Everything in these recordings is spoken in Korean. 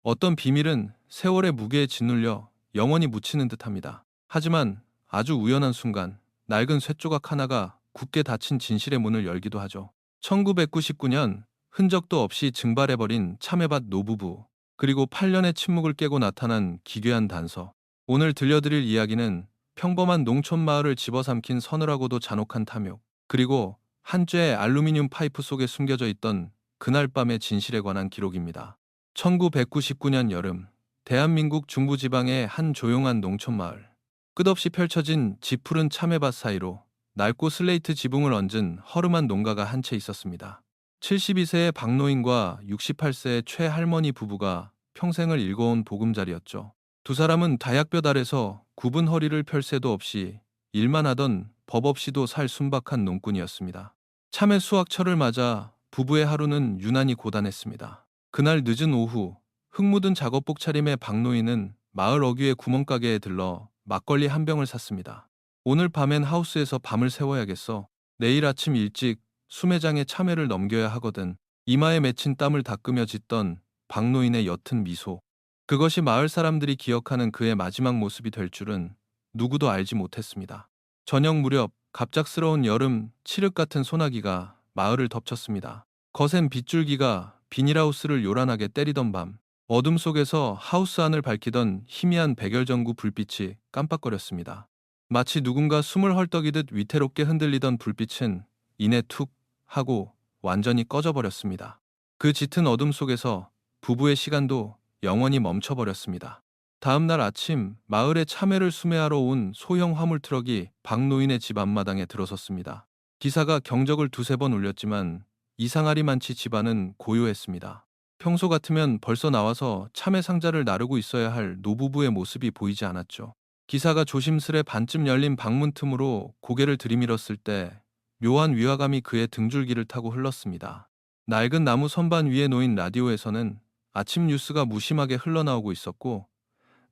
어떤 비밀은 세월의 무게에 짓눌려 영원히 묻히는 듯합니다. 하지만 아주 우연한 순간 낡은 쇠조각 하나가 굳게 닫힌 진실의 문을 열기도 하죠. 1999년 흔적도 없이 증발해버린 참외밭 노부부, 그리고 8년의 침묵을 깨고 나타난 기괴한 단서. 오늘 들려드릴 이야기는 평범한 농촌 마을을 집어삼킨 서늘하고도 잔혹한 탐욕, 그리고 한 쬐의 알루미늄 파이프 속에 숨겨져 있던 그날 밤의 진실에 관한 기록입니다. 1999년 여름, 대한민국 중부지방의 한 조용한 농촌 마을. 끝없이 펼쳐진 지푸른 참외밭 사이로 낡고 슬레이트 지붕을 얹은 허름한 농가가 한 채 있었습니다. 72세의 박노인과 68세의 최할머니 부부가 평생을 일궈온 보금자리였죠. 두 사람은 다약볕 아래서 굽은 허리를 펼 새도 없이 일만 하던 법 없이도 살 순박한 농꾼이었습니다. 참외 수확철을 맞아 부부의 하루는 유난히 고단했습니다. 그날 늦은 오후, 흙 묻은 작업복 차림의 박노인은 마을 어귀의 구멍가게에 들러 막걸리 한 병을 샀습니다. 오늘 밤엔 하우스에서 밤을 새워야겠어. 내일 아침 일찍 수매장에 참외를 넘겨야 하거든. 이마에 맺힌 땀을 닦으며 짓던 박노인의 옅은 미소. 그것이 마을 사람들이 기억하는 그의 마지막 모습이 될 줄은 누구도 알지 못했습니다. 저녁 무렵 갑작스러운 여름 칠흑 같은 소나기가 마을을 덮쳤습니다. 거센 빗줄기가 비닐하우스를 요란하게 때리던 밤, 어둠 속에서 하우스 안을 밝히던 희미한 백열전구 불빛이 깜빡거렸습니다. 마치 누군가 숨을 헐떡이듯 위태롭게 흔들리던 불빛은 이내 툭 하고 완전히 꺼져버렸습니다. 그 짙은 어둠 속에서 부부의 시간도 영원히 멈춰버렸습니다. 다음 날 아침, 마을에 참외를 수매하러 온 소형 화물 트럭이 박노인의 집 앞마당에 들어섰습니다. 기사가 경적을 두세 번 울렸지만 이상하리만치 집안은 고요했습니다. 평소 같으면 벌써 나와서 참외 상자를 나르고 있어야 할 노부부의 모습이 보이지 않았죠. 기사가 조심스레 반쯤 열린 방문 틈으로 고개를 들이밀었을 때 묘한 위화감이 그의 등줄기를 타고 흘렀습니다. 낡은 나무 선반 위에 놓인 라디오에서는 아침 뉴스가 무심하게 흘러나오고 있었고,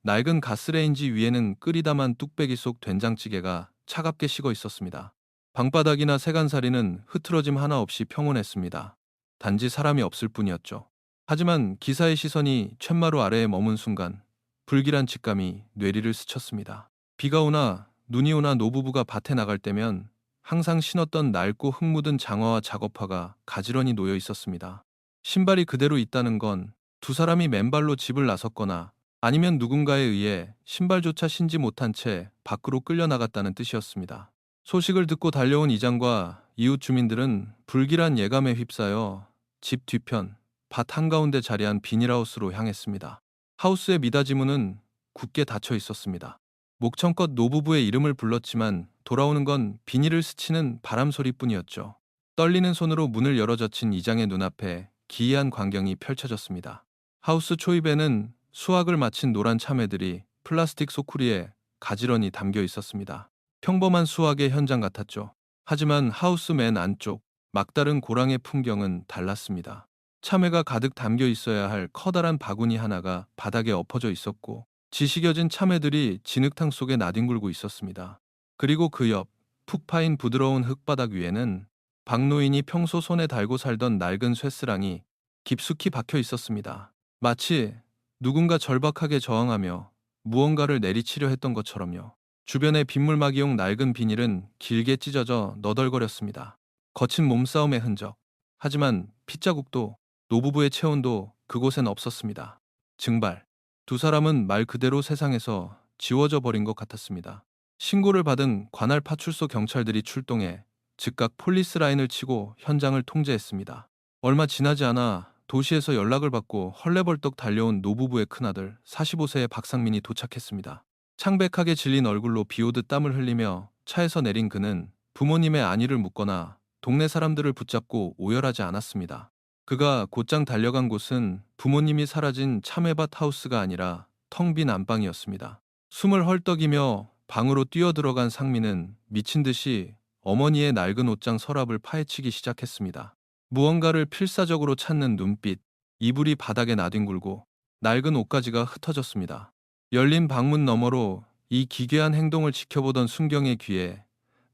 낡은 가스레인지 위에는 끓이다만 뚝배기 속 된장찌개가 차갑게 식어 있었습니다. 방바닥이나 세간살이는 흐트러짐 하나 없이 평온했습니다. 단지 사람이 없을 뿐이었죠. 하지만 기사의 시선이 툇마루 아래에 머문 순간 불길한 직감이 뇌리를 스쳤습니다. 비가 오나 눈이 오나 노부부가 밭에 나갈 때면 항상 신었던 낡고 흙 묻은 장화와 작업화가 가지런히 놓여 있었습니다. 신발이 그대로 있다는 건 두 사람이 맨발로 집을 나섰거나 아니면 누군가에 의해 신발조차 신지 못한 채 밖으로 끌려나갔다는 뜻이었습니다. 소식을 듣고 달려온 이장과 이웃 주민들은 불길한 예감에 휩싸여 집 뒤편, 밭 한가운데 자리한 비닐하우스로 향했습니다. 하우스의 미닫이문은 굳게 닫혀 있었습니다. 목청껏 노부부의 이름을 불렀지만 돌아오는 건 비닐을 스치는 바람 소리뿐이었죠. 떨리는 손으로 문을 열어젖힌 이장의 눈앞에 기이한 광경이 펼쳐졌습니다. 하우스 초입에는 수확을 마친 노란 참외들이 플라스틱 소쿠리에 가지런히 담겨 있었습니다. 평범한 수확의 현장 같았죠. 하지만 하우스 맨 안쪽, 막다른 고랑의 풍경은 달랐습니다. 참외가 가득 담겨 있어야 할 커다란 바구니 하나가 바닥에 엎어져 있었고, 지식여진 참외들이 진흙탕 속에 나뒹굴고 있었습니다. 그리고 그 옆, 푹 파인 부드러운 흙바닥 위에는 박노인이 평소 손에 달고 살던 낡은 쇠스랑이 깊숙이 박혀 있었습니다. 마치 누군가 절박하게 저항하며 무언가를 내리치려 했던 것처럼요. 주변의 빗물막이용 낡은 비닐은 길게 찢어져 너덜거렸습니다. 거친 몸싸움의 흔적. 하지만 핏자국도 노부부의 체온도 그곳엔 없었습니다. 증발. 두 사람은 말 그대로 세상에서 지워져 버린 것 같았습니다. 신고를 받은 관할 파출소 경찰들이 출동해 즉각 폴리스 라인을 치고 현장을 통제했습니다. 얼마 지나지 않아 도시에서 연락을 받고 헐레벌떡 달려온 노부부의 큰아들 45세의 박상민이 도착했습니다. 창백하게 질린 얼굴로 비오듯 땀을 흘리며 차에서 내린 그는 부모님의 안위를 묻거나 동네 사람들을 붙잡고 오열하지 않았습니다. 그가 곧장 달려간 곳은 부모님이 사라진 참외밭 하우스가 아니라 텅 빈 안방이었습니다. 숨을 헐떡이며 방으로 뛰어들어간 상민은 미친 듯이 어머니의 낡은 옷장 서랍을 파헤치기 시작했습니다. 무언가를 필사적으로 찾는 눈빛, 이불이 바닥에 나뒹굴고 낡은 옷가지가 흩어졌습니다. 열린 방문 너머로 이 기괴한 행동을 지켜보던 순경의 귀에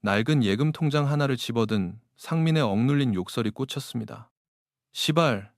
낡은 예금 통장 하나를 집어든 상민의 억눌린 욕설이 꽂혔습니다. 시발,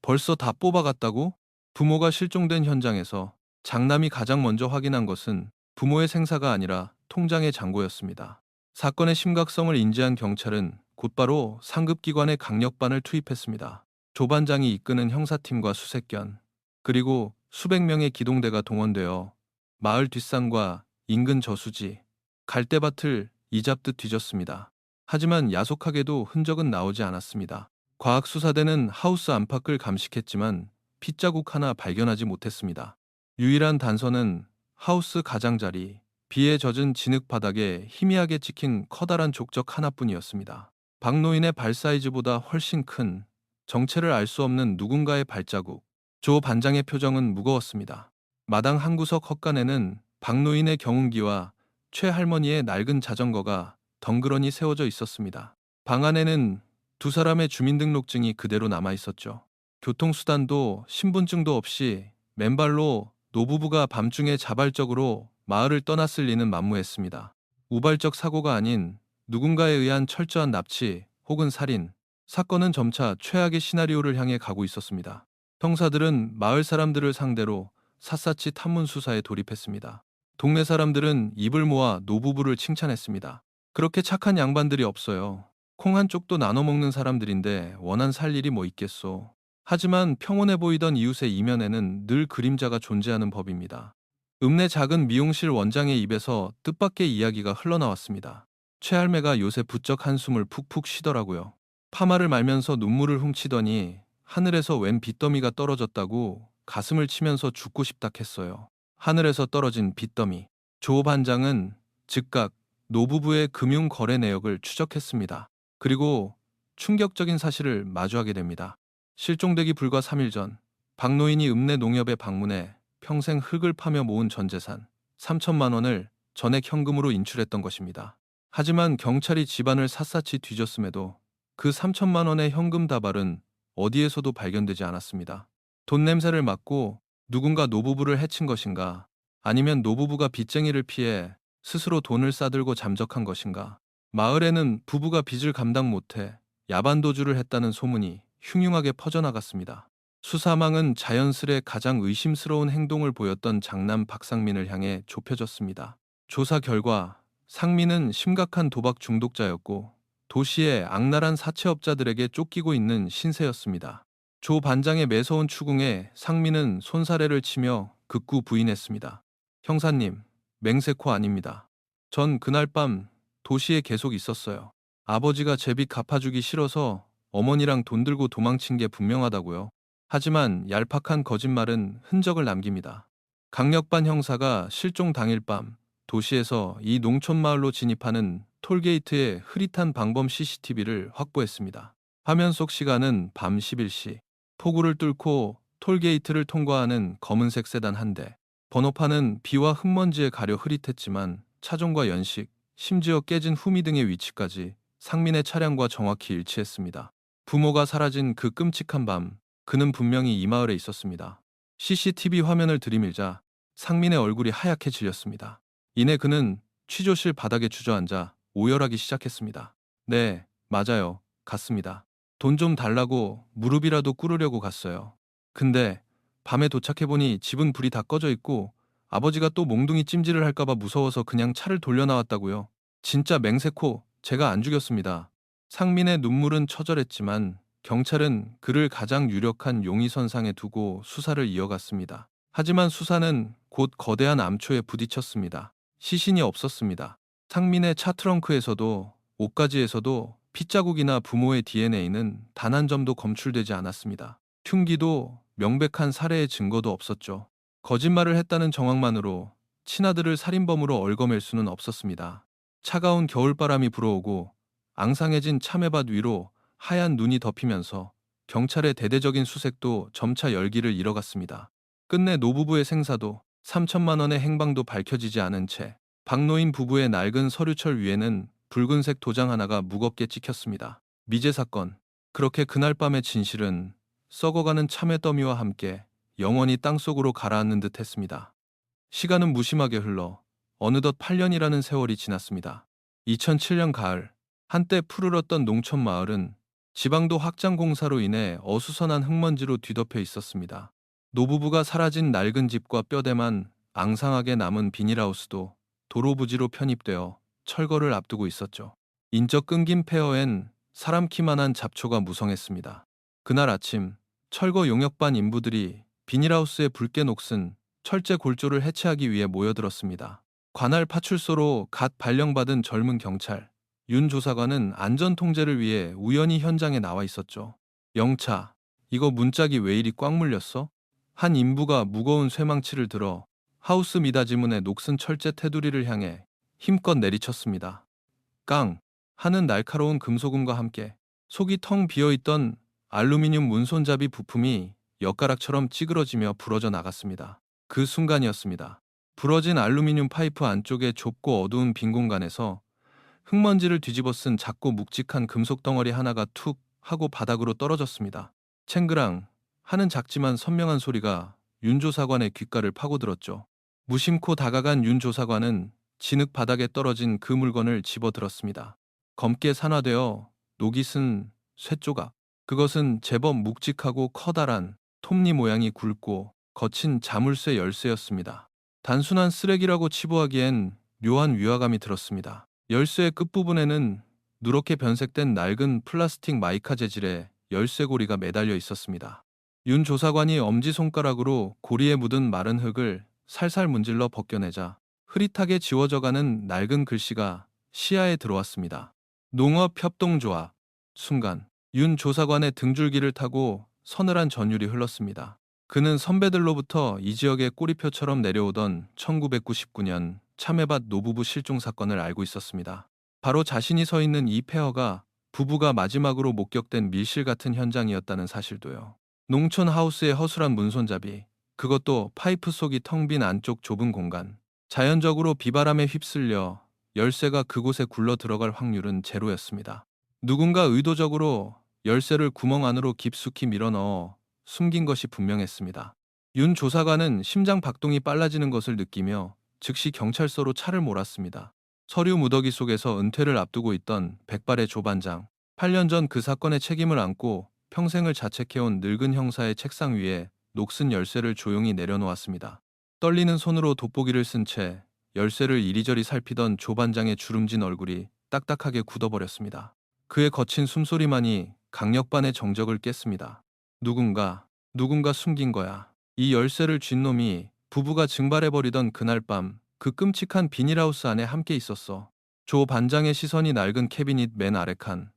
벌써 다 뽑아갔다고? 부모가 실종된 현장에서 장남이 가장 먼저 확인한 것은 부모의 생사가 아니라 통장의 잔고였습니다. 사건의 심각성을 인지한 경찰은 곧바로 상급기관의 강력반을 투입했습니다. 조 반장이 이끄는 형사팀과 수색견, 그리고 수백 명의 기동대가 동원되어 마을 뒷산과 인근 저수지, 갈대밭을 이잡듯 뒤졌습니다. 하지만 야속하게도 흔적은 나오지 않았습니다. 과학수사대는 하우스 안팎을 감식했지만 핏자국 하나 발견하지 못했습니다. 유일한 단서는 하우스 가장자리, 비에 젖은 진흙 바닥에 희미하게 찍힌 커다란 족적 하나뿐이었습니다. 박노인의 발 사이즈보다 훨씬 큰, 정체를 알 수 없는 누군가의 발자국. 조 반장의 표정은 무거웠습니다. 마당 한 구석 헛간에는 박노인의 경운기와 최할머니의 낡은 자전거가 덩그러니 세워져 있었습니다. 방 안에는 두 사람의 주민등록증이 그대로 남아 있었죠. 교통수단도 신분증도 없이 맨발로 노부부가 밤중에 자발적으로 마을을 떠났을 리는 만무했습니다. 우발적 사고가 아닌 누군가에 의한 철저한 납치 혹은 살인, 사건은 점차 최악의 시나리오를 향해 가고 있었습니다. 형사들은 마을 사람들을 상대로 샅샅이 탐문 수사에 돌입했습니다. 동네 사람들은 입을 모아 노부부를 칭찬했습니다. 그렇게 착한 양반들이 없어요. 콩 한 쪽도 나눠 먹는 사람들인데 원한 살 일이 뭐 있겠소. 하지만 평온해 보이던 이웃의 이면에는 늘 그림자가 존재하는 법입니다. 읍내 작은 미용실 원장의 입에서 뜻밖의 이야기가 흘러나왔습니다. 최할매가 요새 부쩍 한숨을 푹푹 쉬더라고요. 파마를 말면서 눈물을 훔치더니 하늘에서 웬 빚더미가 떨어졌다고 가슴을 치면서 죽고 싶다 했어요. 하늘에서 떨어진 빚더미. 조 반장은 즉각 노부부의 금융 거래 내역을 추적했습니다. 그리고 충격적인 사실을 마주하게 됩니다. 실종되기 불과 3일 전 박노인이 읍내 농협에 방문해 평생 흙을 파며 모은 전 재산 3천만 원을 전액 현금으로 인출했던 것입니다. 하지만 경찰이 집안을 샅샅이 뒤졌음에도 그 3천만 원의 현금 다발은 어디에서도 발견되지 않았습니다. 돈 냄새를 맡고 누군가 노부부를 해친 것인가, 아니면 노부부가 빚쟁이를 피해 스스로 돈을 싸들고 잠적한 것인가. 마을에는 부부가 빚을 감당 못해 야반도주를 했다는 소문이 흉흉하게 퍼져나갔습니다. 수사망은 자연스레 가장 의심스러운 행동을 보였던 장남 박상민을 향해 좁혀졌습니다. 조사 결과 상민은 심각한 도박 중독자였고 도시의 악랄한 사채업자들에게 쫓기고 있는 신세였습니다. 조 반장의 매서운 추궁에 상민은 손사래를 치며 극구 부인했습니다. 형사님, 맹세코 아닙니다. 전 그날 밤 도시에 계속 있었어요. 아버지가 제 빚 갚아주기 싫어서 어머니랑 돈 들고 도망친 게 분명하다고요. 하지만 얄팍한 거짓말은 흔적을 남깁니다. 강력반 형사가 실종 당일 밤 도시에서 이 농촌 마을로 진입하는 톨게이트의 흐릿한 방범 CCTV를 확보했습니다. 화면 속 시간은 밤 11시. 폭우를 뚫고 톨게이트를 통과하는 검은색 세단 한 대. 번호판은 비와 흙먼지에 가려 흐릿했지만 차종과 연식, 심지어 깨진 후미 등의 위치까지 상민의 차량과 정확히 일치했습니다. 부모가 사라진 그 끔찍한 밤, 그는 분명히 이 마을에 있었습니다. CCTV 화면을 들이밀자 상민의 얼굴이 하얗게 질렸습니다. 이내 그는 취조실 바닥에 주저앉아 오열하기 시작했습니다. 네, 맞아요. 갔습니다. 돈 좀 달라고 무릎이라도 꿇으려고 갔어요. 근데 밤에 도착해보니 집은 불이 다 꺼져 있고 아버지가 또 몽둥이 찜질을 할까봐 무서워서 그냥 차를 돌려 나왔다고요. 진짜 맹세코, 제가 안 죽였습니다. 상민의 눈물은 처절했지만 경찰은 그를 가장 유력한 용의선상에 두고 수사를 이어갔습니다. 하지만 수사는 곧 거대한 암초에 부딪혔습니다. 시신이 없었습니다. 상민의 차 트렁크에서도 옷가지에서도 핏자국이나 부모의 DNA는 단 한 점도 검출되지 않았습니다. 흉기도 명백한 살해의 증거도 없었죠. 거짓말을 했다는 정황만으로 친아들을 살인범으로 얽어맬 수는 없었습니다. 차가운 겨울바람이 불어오고 앙상해진 참외밭 위로 하얀 눈이 덮이면서 경찰의 대대적인 수색도 점차 열기를 잃어갔습니다. 끝내 노부부의 생사도 3천만 원의 행방도 밝혀지지 않은 채 박노인 부부의 낡은 서류철 위에는 붉은색 도장 하나가 무겁게 찍혔습니다. 미제 사건. 그렇게 그날 밤의 진실은 썩어가는 참외 더미와 함께 영원히 땅속으로 가라앉는 듯 했습니다. 시간은 무심하게 흘러 어느덧 8년이라는 세월이 지났습니다. 2007년 가을, 한때 푸르렀던 농촌 마을은 지방도 확장 공사로 인해 어수선한 흙먼지로 뒤덮여 있었습니다. 노부부가 사라진 낡은 집과 뼈대만 앙상하게 남은 비닐하우스도 도로 부지로 편입되어 철거를 앞두고 있었죠. 인적 끊긴 폐허엔 사람 키만한 잡초가 무성했습니다. 그날 아침 철거 용역반 인부들이 비닐하우스에 붉게 녹슨 철제 골조를 해체하기 위해 모여들었습니다. 관할 파출소로 갓 발령받은 젊은 경찰 윤 조사관은 안전 통제를 위해 우연히 현장에 나와 있었죠. 영차, 이거 문짝이 왜 이리 꽉 물렸어? 한 인부가 무거운 쇠망치를 들어 하우스 미닫이문의 녹슨 철제 테두리를 향해 힘껏 내리쳤습니다. 깡! 하는 날카로운 금소금과 함께 속이 텅 비어있던 알루미늄 문손잡이 부품이 엿가락처럼 찌그러지며 부러져 나갔습니다. 그 순간이었습니다. 부러진 알루미늄 파이프 안쪽의 좁고 어두운 빈 공간에서 흙먼지를 뒤집어 쓴 작고 묵직한 금속 덩어리 하나가 툭 하고 바닥으로 떨어졌습니다. 챙그랑 하는 작지만 선명한 소리가 윤 조사관의 귓가를 파고들었죠. 무심코 다가간 윤 조사관은 진흙 바닥에 떨어진 그 물건을 집어들었습니다. 검게 산화되어 녹이 쓴 쇠조각. 그것은 제법 묵직하고 커다란 톱니 모양이 굵고 거친 자물쇠 열쇠였습니다. 단순한 쓰레기라고 치부하기엔 묘한 위화감이 들었습니다. 열쇠의 끝부분에는 누렇게 변색된 낡은 플라스틱 마이카 재질의 열쇠고리가 매달려 있었습니다. 윤 조사관이 엄지손가락으로 고리에 묻은 마른 흙을 살살 문질러 벗겨내자 흐릿하게 지워져가는 낡은 글씨가 시야에 들어왔습니다. 농업협동조합. 순간 윤 조사관의 등줄기를 타고 서늘한 전율이 흘렀습니다. 그는 선배들로부터 이 지역의 꼬리표처럼 내려오던 1999년 참외밭 노부부 실종 사건을 알고 있었습니다. 바로 자신이 서 있는 이 폐허가 부부가 마지막으로 목격된 밀실 같은 현장이었다는 사실도요. 농촌 하우스의 허술한 문손잡이, 그것도 파이프 속이 텅 빈 안쪽 좁은 공간. 자연적으로 비바람에 휩쓸려 열쇠가 그곳에 굴러 들어갈 확률은 제로였습니다. 누군가 의도적으로 열쇠를 구멍 안으로 깊숙이 밀어넣어 숨긴 것이 분명했습니다. 윤 조사관은 심장 박동이 빨라지는 것을 느끼며 즉시 경찰서로 차를 몰았습니다. 서류 무더기 속에서 은퇴를 앞두고 있던 백발의 조반장, 8년 전 그 사건의 책임을 안고 평생을 자책해온 늙은 형사의 책상 위에 녹슨 열쇠를 조용히 내려놓았습니다. 떨리는 손으로 돋보기를 쓴 채 열쇠를 이리저리 살피던 조반장의 주름진 얼굴이 딱딱하게 굳어버렸습니다. 그의 거친 숨소리만이 강력반의 정적을 깼습니다. 누군가 숨긴 거야. 이 열쇠를 쥔 놈이 부부가 증발해버리던 그날 밤 그 끔찍한 비닐하우스 안에 함께 있었어. 조 반장의 시선이 낡은 캐비닛 맨 아래 칸,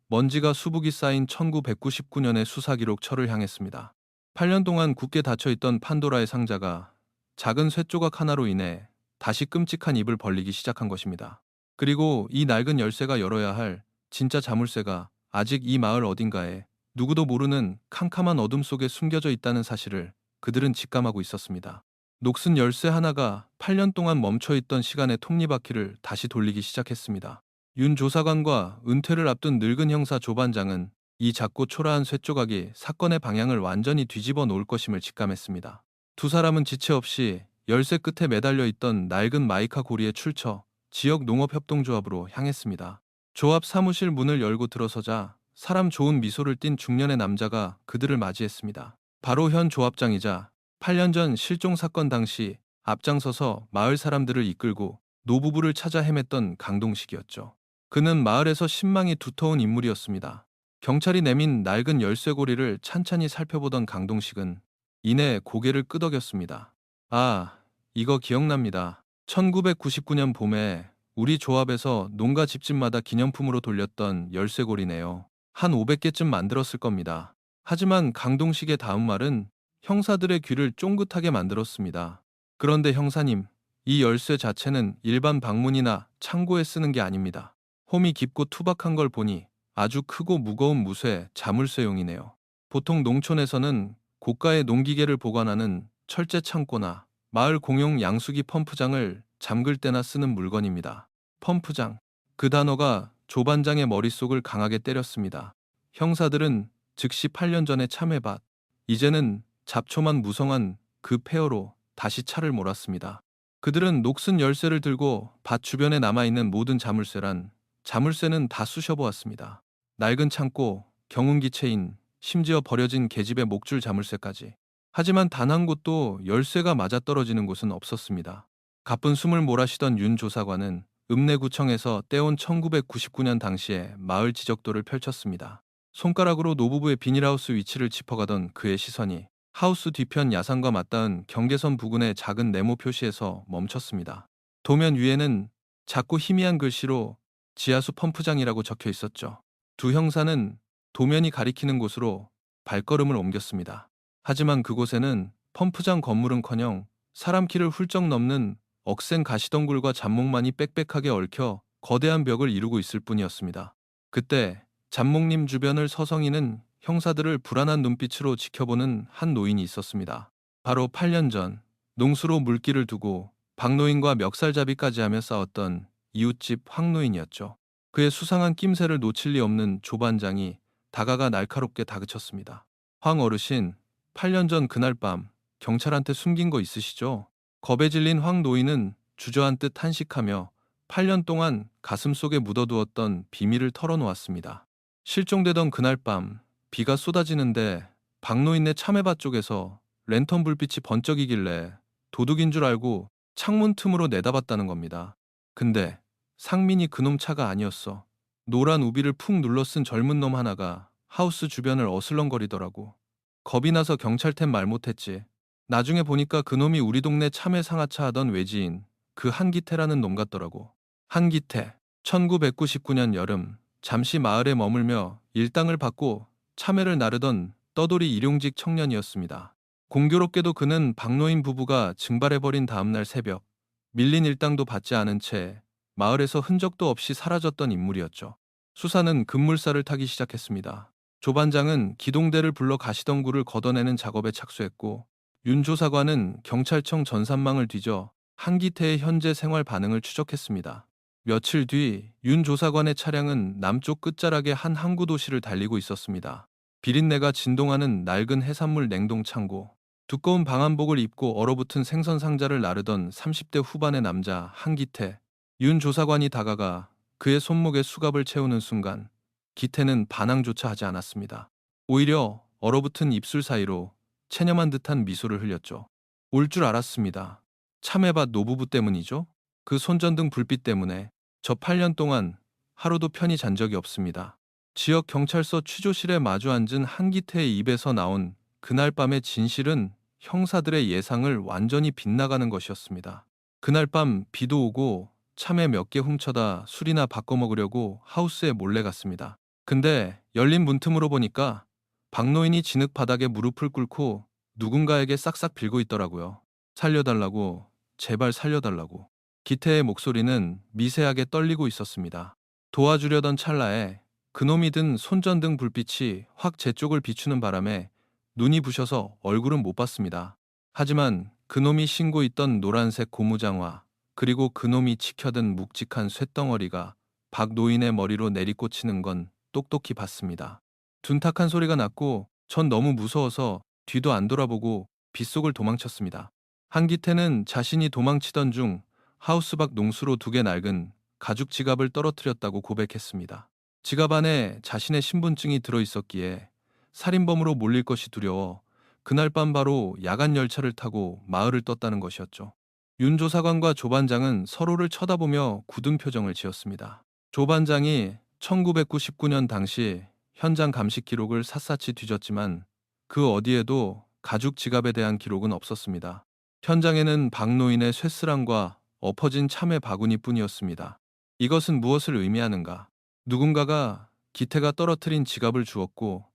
먼지가 수북이 쌓인 1999년의 수사기록 철을 향했습니다. 8년 동안 굳게 닫혀있던 판도라의 상자가 작은 쇠조각 하나로 인해 다시 끔찍한 입을 벌리기 시작한 것입니다. 그리고 이 낡은 열쇠가 열어야 할 진짜 자물쇠가 아직 이 마을 어딘가에 누구도 모르는 캄캄한 어둠 속에 숨겨져 있다는 사실을 그들은 직감하고 있었습니다. 녹슨 열쇠 하나가 8년 동안 멈춰있던 시간의 톱니바퀴를 다시 돌리기 시작했습니다. 윤 조사관과 은퇴를 앞둔 늙은 형사 조반장은 이 작고 초라한 쇠조각이 사건의 방향을 완전히 뒤집어 놓을 것임을 직감했습니다. 두 사람은 지체 없이 열쇠 끝에 매달려 있던 낡은 마이카 고리에 출처 지역 농업협동조합으로 향했습니다. 조합 사무실 문을 열고 들어서자 사람 좋은 미소를 띤 중년의 남자가 그들을 맞이했습니다. 바로 현 조합장이자 8년 전 실종 사건 당시 앞장서서 마을 사람들을 이끌고 노부부를 찾아 헤맸던 강동식이었죠. 그는 마을에서 신망이 두터운 인물이었습니다. 경찰이 내민 낡은 열쇠고리를 찬찬히 살펴보던 강동식은 이내 고개를 끄덕였습니다. 아, 이거 기억납니다. 1999년 봄에 우리 조합에서 농가 집집마다 기념품으로 돌렸던 열쇠고리네요. 한 500개쯤 만들었을 겁니다. 하지만 강동식의 다음 말은 형사들의 귀를 쫑긋하게 만들었습니다. 그런데 형사님, 이 열쇠 자체는 일반 방문이나 창고에 쓰는 게 아닙니다. 홈이 깊고 투박한 걸 보니 아주 크고 무거운 무쇠 자물쇠용이네요. 보통 농촌에서는 고가의 농기계를 보관하는 철제 창고나 마을 공용 양수기 펌프장을 잠글 때나 쓰는 물건입니다. 펌프장. 그 단어가 조반장의 머릿속을 강하게 때렸습니다. 형사들은 즉시 8년 전의 참외밭, 이제는 잡초만 무성한 그 폐허로 다시 차를 몰았습니다. 그들은 녹슨 열쇠를 들고 밭 주변에 남아있는 모든 자물쇠는 다 쑤셔보았습니다. 낡은 창고, 경운기 체인, 심지어 버려진 계집의 목줄 자물쇠까지. 하지만 단 한 곳도 열쇠가 맞아떨어지는 곳은 없었습니다. 가쁜 숨을 몰아쉬던 윤 조사관은 읍내구청에서 떼온 1999년 당시의 마을 지적도를 펼쳤습니다. 손가락으로 노부부의 비닐하우스 위치를 짚어가던 그의 시선이 하우스 뒤편 야산과 맞닿은 경계선 부근의 작은 네모 표시에서 멈췄습니다. 도면 위에는 작고 희미한 글씨로 지하수 펌프장이라고 적혀 있었죠. 두 형사는 도면이 가리키는 곳으로 발걸음을 옮겼습니다. 하지만 그곳에는 펌프장 건물은커녕 사람 키를 훌쩍 넘는 억센 가시덩굴과 잡목만이 빽빽하게 얽혀 거대한 벽을 이루고 있을 뿐이었습니다. 그때 잡목림 주변을 서성이는 형사들을 불안한 눈빛으로 지켜보는 한 노인이 있었습니다. 바로 8년 전 농수로 물기를 두고 박노인과 멱살잡이까지 하며 싸웠던 이웃집 황노인이었죠. 그의 수상한 낌새를 놓칠 리 없는 조반장이 다가가 날카롭게 다그쳤습니다. 황 어르신, 8년 전 그날 밤 경찰한테 숨긴 거 있으시죠? 겁에 질린 황 노인은 주저앉듯 탄식하며 8년 동안 가슴속에 묻어두었던 비밀을 털어놓았습니다. 실종되던 그날 밤 비가 쏟아지는데 박노인네 참외밭 쪽에서 랜턴 불빛이 번쩍이길래 도둑인 줄 알고 창문 틈으로 내다봤다는 겁니다. 근데 상민이 그놈 차가 아니었어. 노란 우비를 푹 눌러쓴 젊은 놈 하나가 하우스 주변을 어슬렁거리더라고. 겁이 나서 경찰템 말 못했지. 나중에 보니까 그놈이 우리 동네 참외 상하차 하던 외지인 그 한기태라는 놈 같더라고. 한기태, 1999년 여름 잠시 마을에 머물며 일당을 받고 참외를 나르던 떠돌이 일용직 청년이었습니다. 공교롭게도 그는 박노인 부부가 증발해버린 다음날 새벽 밀린 일당도 받지 않은 채 마을에서 흔적도 없이 사라졌던 인물이었죠. 수사는 급물살을 타기 시작했습니다. 조반장은 기동대를 불러 가시덩굴을 걷어내는 작업에 착수했고 윤 조사관은 경찰청 전산망을 뒤져 한기태의 현재 생활 반응을 추적했습니다. 며칠 뒤 윤 조사관의 차량은 남쪽 끝자락의 한 항구 도시를 달리고 있었습니다. 비린내가 진동하는 낡은 해산물 냉동 창고, 두꺼운 방한복을 입고 얼어붙은 생선 상자를 나르던 30대 후반의 남자 한기태. 윤 조사관이 다가가 그의 손목에 수갑을 채우는 순간 기태는 반항조차 하지 않았습니다. 오히려 얼어붙은 입술 사이로 체념한 듯한 미소를 흘렸죠. 올 줄 알았습니다. 참외밭 노부부 때문이죠? 그 손전등 불빛 때문에 저 8년 동안 하루도 편히 잔 적이 없습니다. 지역 경찰서 취조실에 마주 앉은 한기태의 입에서 나온 그날 밤의 진실은 형사들의 예상을 완전히 빗나가는 것이었습니다. 그날 밤 비도 오고 참외 몇 개 훔쳐다 술이나 바꿔 먹으려고 하우스에 몰래 갔습니다. 근데 열린 문틈으로 보니까 박노인이 진흙 바닥에 무릎을 꿇고 누군가에게 싹싹 빌고 있더라고요. 살려달라고, 제발 살려달라고. 기태의 목소리는 미세하게 떨리고 있었습니다. 도와주려던 찰나에 그놈이 든 손전등 불빛이 확 제 쪽을 비추는 바람에 눈이 부셔서 얼굴은 못 봤습니다. 하지만 그놈이 신고 있던 노란색 고무장화, 그리고 그놈이 지켜든 묵직한 쇳덩어리가 박 노인의 머리로 내리꽂히는 건 똑똑히 봤습니다. 둔탁한 소리가 났고 전 너무 무서워서 뒤도 안 돌아보고 빗속을 도망쳤습니다. 한기태는 자신이 도망치던 중 하우스 밖 농수로 2개 낡은 가죽 지갑을 떨어뜨렸다고 고백했습니다. 지갑 안에 자신의 신분증이 들어있었기에 살인범으로 몰릴 것이 두려워 그날 밤 바로 야간 열차를 타고 마을을 떴다는 것이었죠. 윤 조사관과 조반장은 서로를 쳐다보며 굳은 표정을 지었습니다. 조반장이 1999년 당시 현장 감식 기록을 샅샅이 뒤졌지만 그 어디에도 가죽 지갑에 대한 기록은 없었습니다. 현장에는 박노인의 쇠스랑과 엎어진 참외 바구니뿐이었습니다. 이것은 무엇을 의미하는가? 누군가가 기태가 떨어뜨린 지갑을 주었고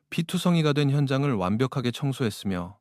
피투성이가 된 현장을 완벽하게 청소했으며